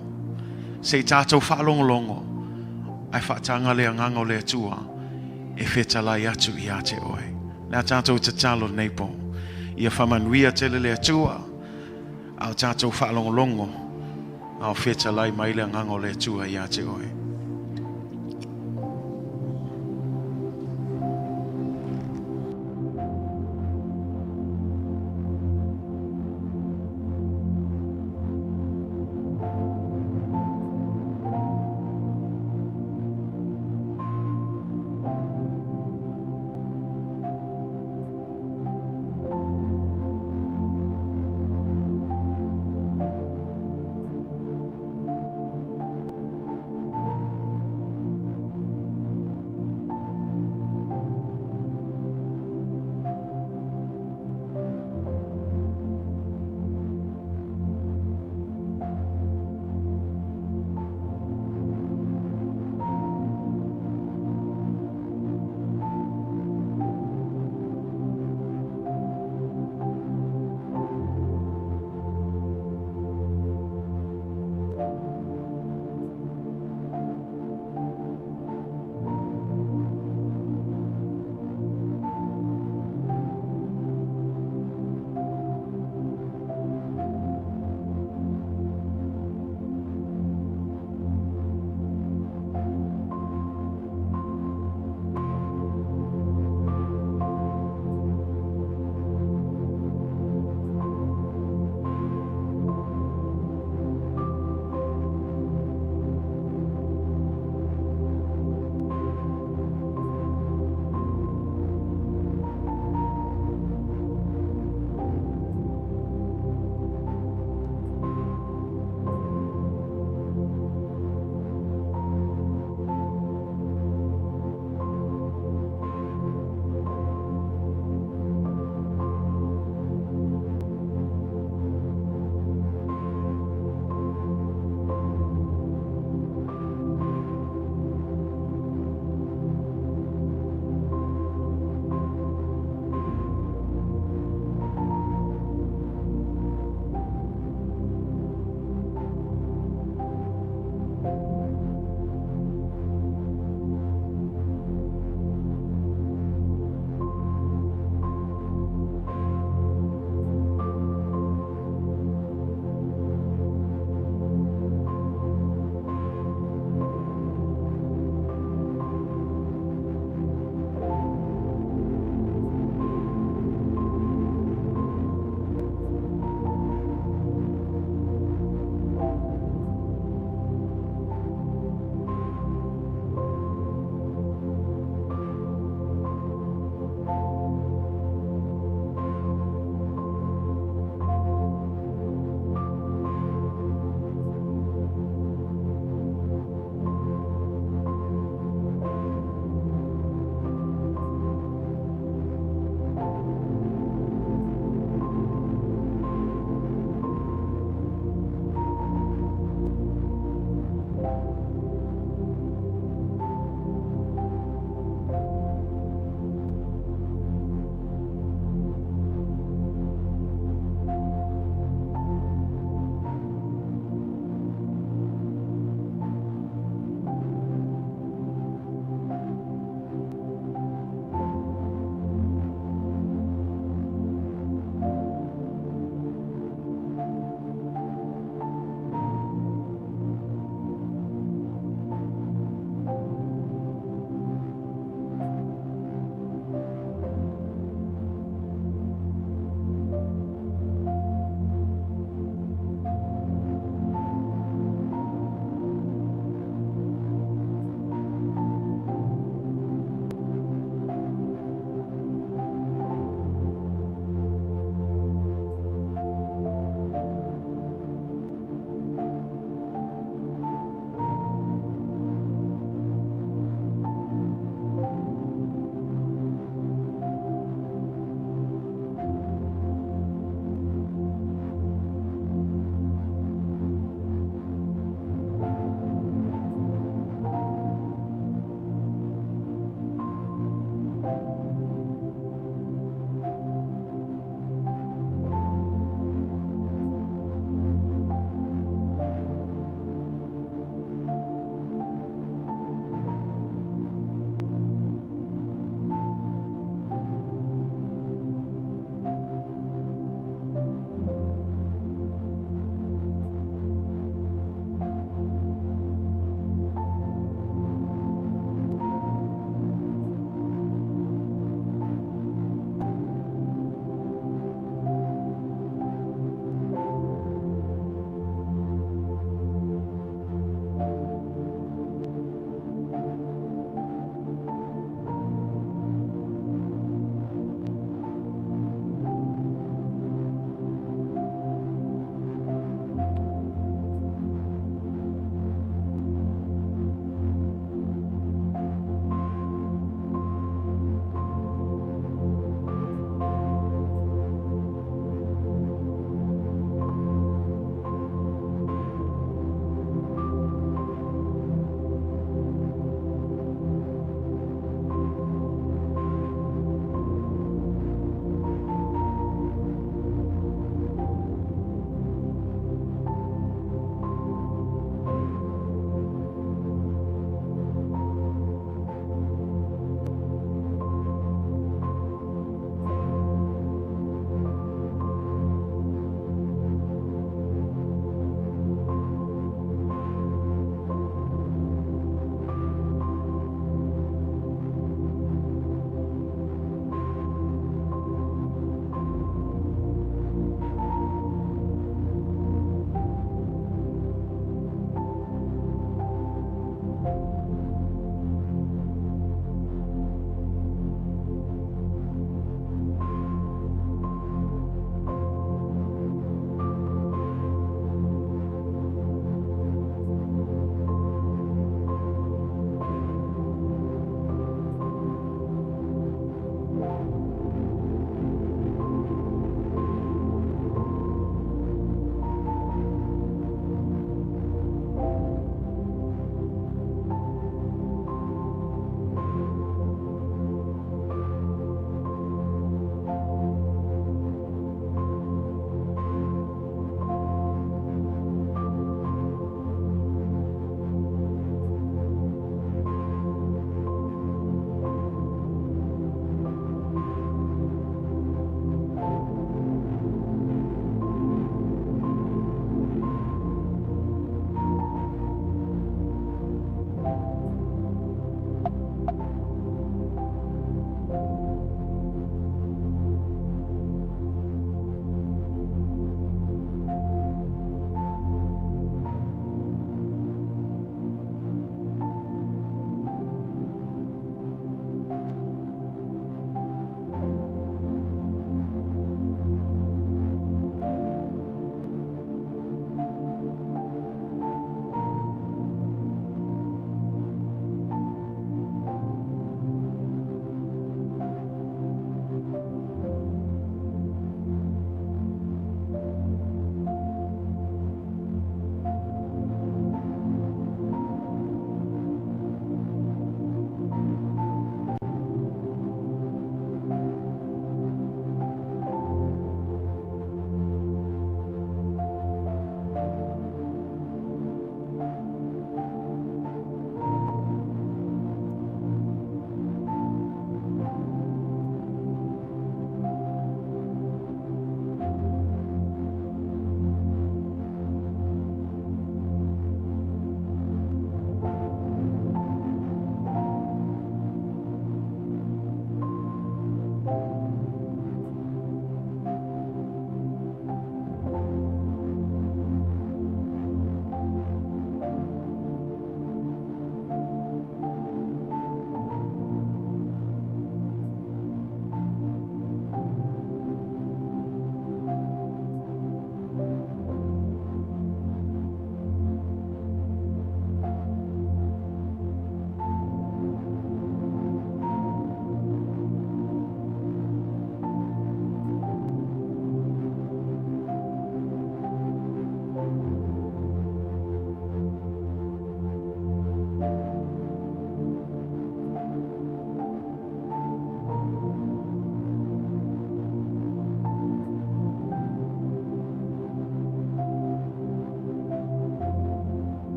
Se tātou whaalongolongo, ai whaatanga lea ngango lea tua, e whetalai atu i a te oe. Nā tātou te talo nei po. Ia whamanuia te lea tua, au tātou whaalongolongo, au whetalai mai lea ngango lea tua i a te oe.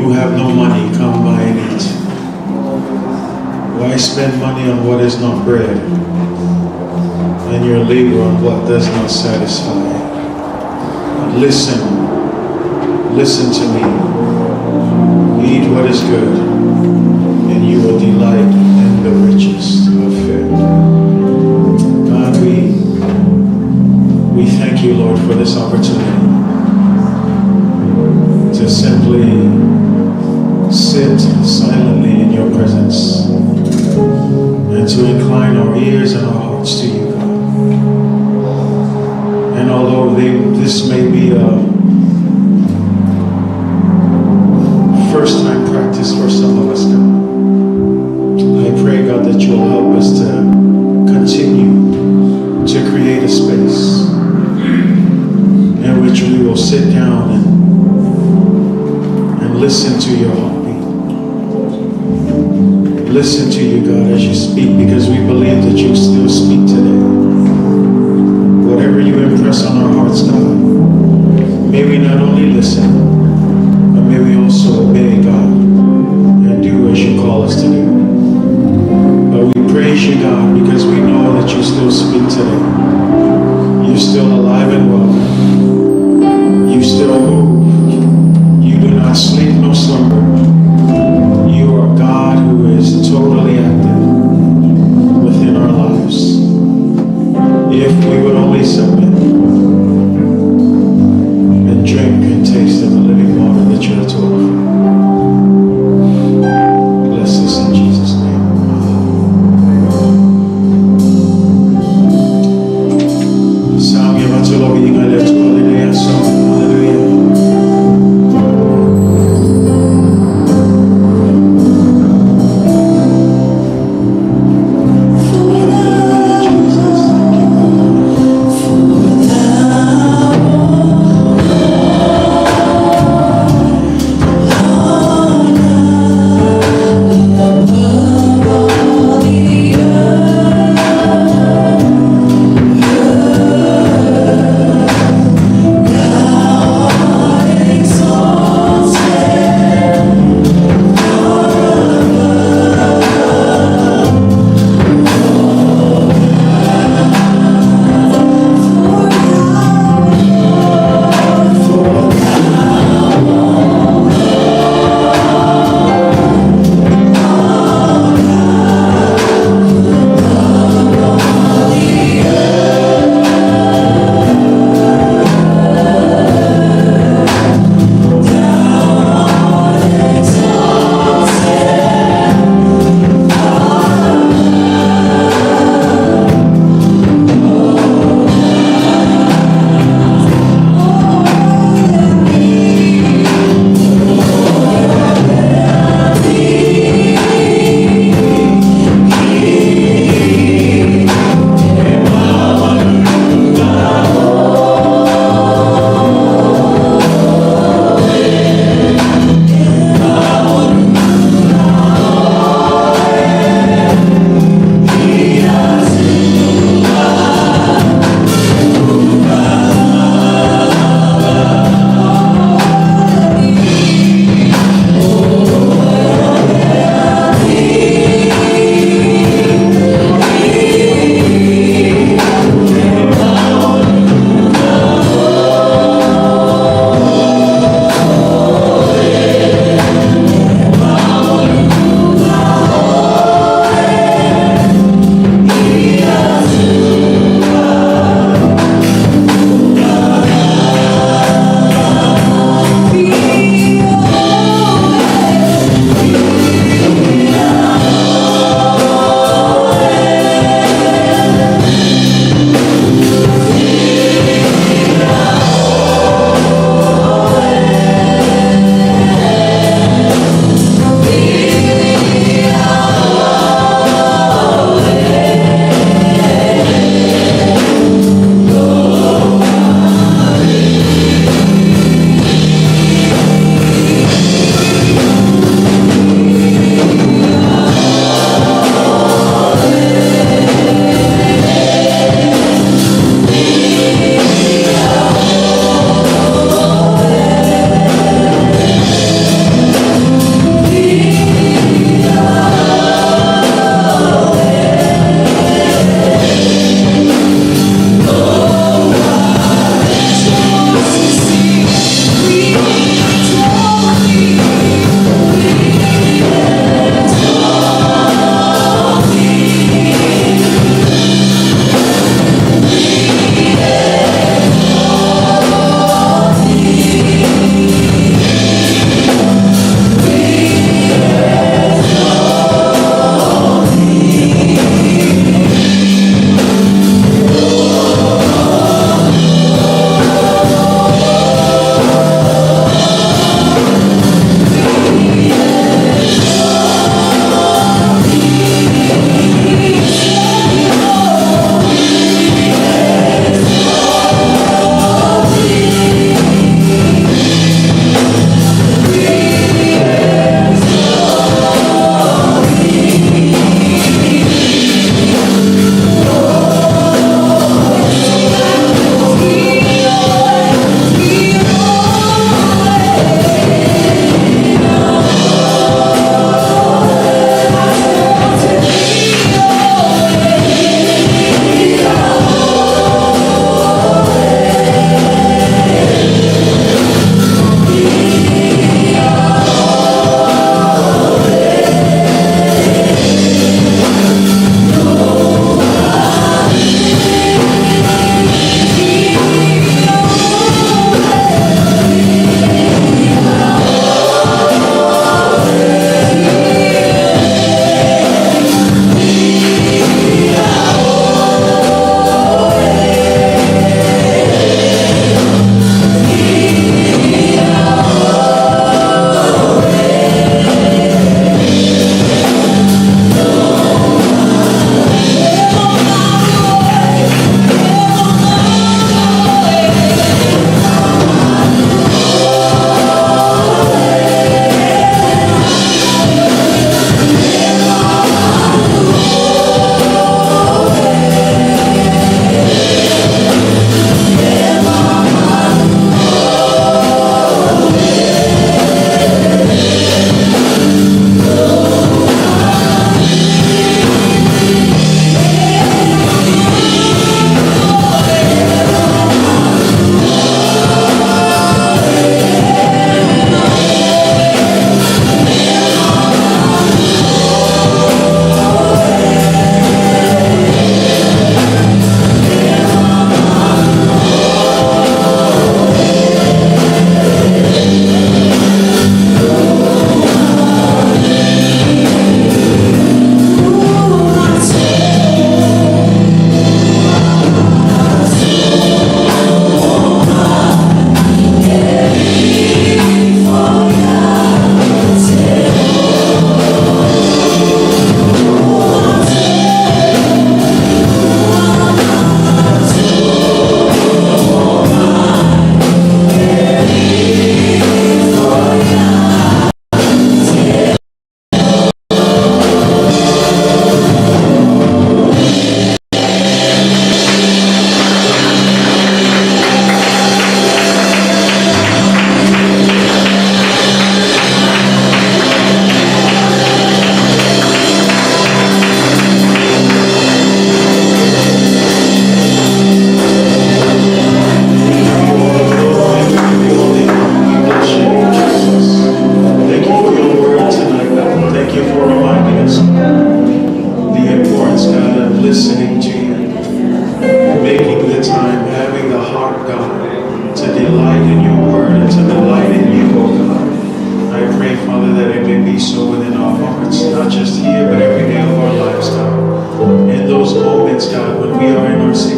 who have no money, come buy and eat. Why spend money on what is not bread, and your labor on what does not satisfy? Listen to me. Eat what is good, and you will delight in the richest of fare. God, we thank you, Lord, for this opportunity to simply sit silently in your presence and to incline our ears and our hearts to you, God. And although this may be a first time practice for some of us, God, I pray, God, that you'll help us to continue to create a space in which we will sit down and listen to your heartbeat. Listen to you, God, as you speak, because we believe that you still speak today. Whatever you impress on our hearts, God,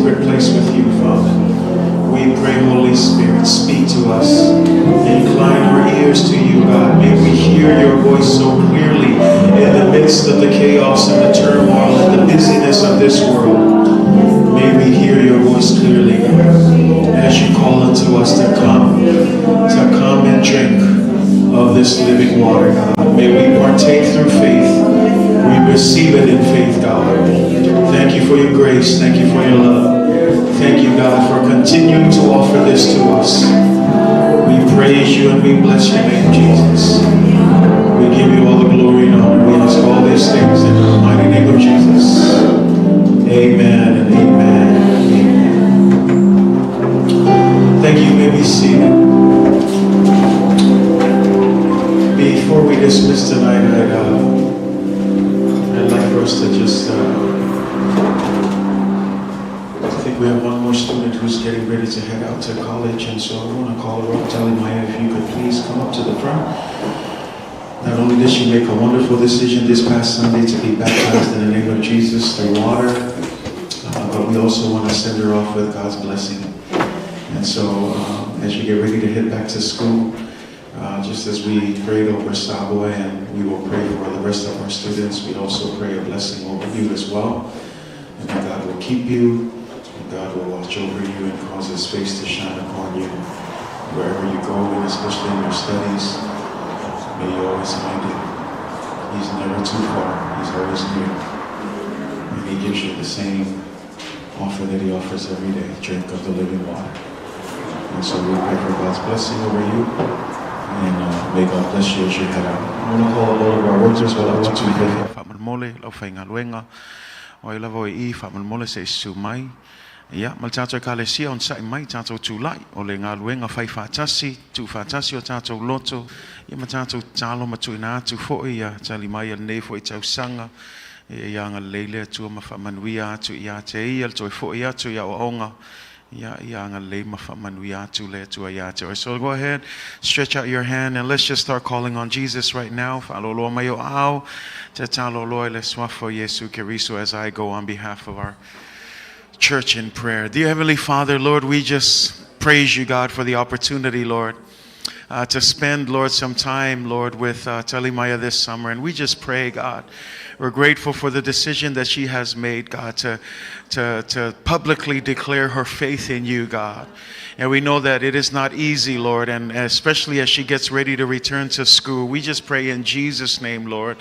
secret place with you, Father. We pray, Holy Spirit, speak to us. Incline our ears to you, God. May we hear your voice so clearly in the midst of the chaos and the turmoil and the busyness of this world. May we hear your voice clearly, God, as you call unto us to come and drink of this living water, God. May we partake through faith. We receive it in faith, God. Thank you for your grace. Thank you for your love. Thank you, God, for continuing to offer this to us. We praise you and we bless your name, Jesus. We give you all the glory and honor. We ask all these things in the mighty name of Jesus. Amen and amen. Amen. Thank you. You may be seated. Before we dismiss tonight, I'd like for us to just, I think we have one more student who's getting ready to head out to college, and so I want to call her up, Taumua, if you could please come up to the front. Not only did she make a wonderful decision this past Sunday to be baptized in the name of Jesus through water, but we also want to send her off with God's blessing. And so as you get ready to head back to school, just as we prayed over Samoa, and we will pray for the rest of our students, we also pray a blessing over you as well. And that God will keep you, and God will watch over you and cause his face to shine upon you wherever you go, and especially in your studies. May you always find him. He's never too far. He's always near. And he gives you the same offer that he offers every day, drink of the living water. And so we pray for God's blessing over you. And may God bless you as you head out. I want to call all of our workers while I want to pray. Ia, mal tātou kalesia on sai mai tātou tūlai o le ngā luenga whai whātasi, tū whātasi o tātou loto, ia ma tātou tālo matui nā atu fōi, ia tali mai al nei fōi tau sanga, ia ngā leile atua ma whamanuia atu ia te ia, toi fōi atu ia o onga, ia ngā leile ma whamanuia atu le atua ia te oi. So go ahead, stretch out your hand and let's just start calling on Jesus right now. Whaaloloa mai o au, te tālo loa le swafo Yesu Keriso as I go on behalf of our church in prayer. Dear Heavenly Father, Lord, we just praise you, God, for the opportunity, Lord, to spend, Lord, some time, Lord, with Taumua this summer. And we just pray, God, we're grateful for the decision that she has made, God, to publicly declare her faith in you, God. And we know that it is not easy, Lord, and especially as she gets ready to return to school. We just pray in Jesus' name, Lord,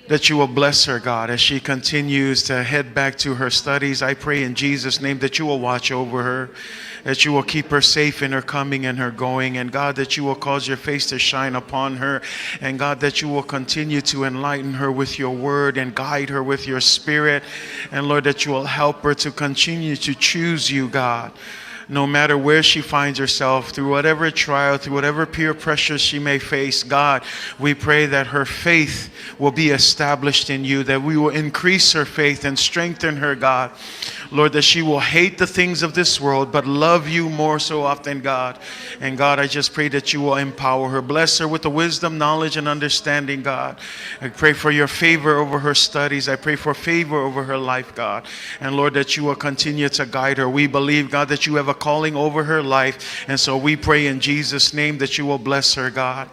that you will bless her, God, as she continues to head back to her studies. I pray in Jesus' name that you will watch over her, that you will keep her safe in her coming and her going, and God, that you will cause your face to shine upon her, and God, that you will continue to enlighten her with your word and guide her with your spirit, and Lord, that you will help her to continue to choose you, God. No matter where she finds herself, through whatever trial, through whatever peer pressure she may face, God, we pray that her faith will be established in you, that we will increase her faith and strengthen her, God. Lord, that she will hate the things of this world, but love you more so often, God. And God, I just pray that you will empower her. Bless her with the wisdom, knowledge, and understanding, God. I pray for your favor over her studies. I pray for favor over her life, God. And Lord, that you will continue to guide her. We believe, God, that you have a calling over her life. And so we pray in Jesus' name that you will bless her, God.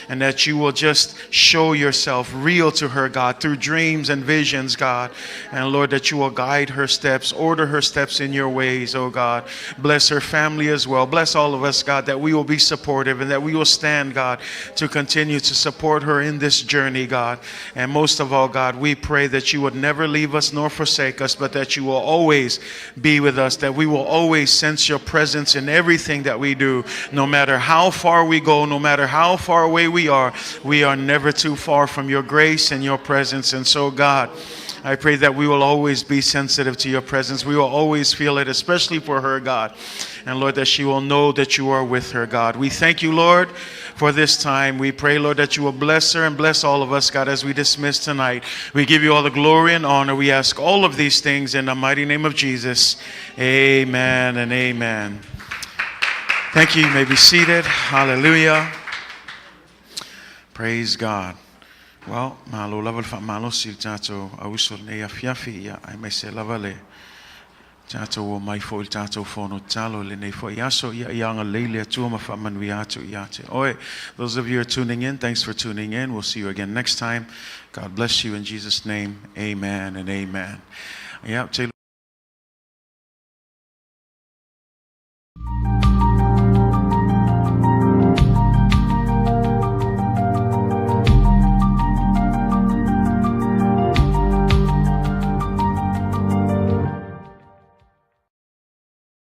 And that you will just show yourself real to her, God, through dreams and visions, God. And Lord, that you will guide her steps, order her steps in your ways, oh God. Bless her family as well. Bless all of us, God, that we will be supportive and that we will stand, God, to continue to support her in this journey, God. And most of all, God, we pray that you would never leave us nor forsake us, but that you will always be with us, that we will always sense your presence in everything that we do. No matter how far we go, no matter how far away we are never too far from your grace and your presence. And so, God, I pray that we will always be sensitive to your presence. We will always feel it, especially for her, God. And Lord, that she will know that you are with her, God. We thank you, Lord, for this time. We pray, Lord, that you will bless her and bless all of us, God, as we dismiss tonight. We give you all the glory and honor. We ask all of these things in the mighty name of Jesus. Amen and amen. Thank you. You may be seated. Hallelujah. Praise God. Well, malo lava fa malo si tato auso nei afiafi ia ai mai se lava le Tātou o mai fo il tātou whono talo le nei fo iaso ia ianga leile atua ma whamanui atu i ate. Oi, those of you who are tuning in, thanks for tuning in. We'll see you again next time. God bless you in Jesus' name. Amen and amen. Yeah,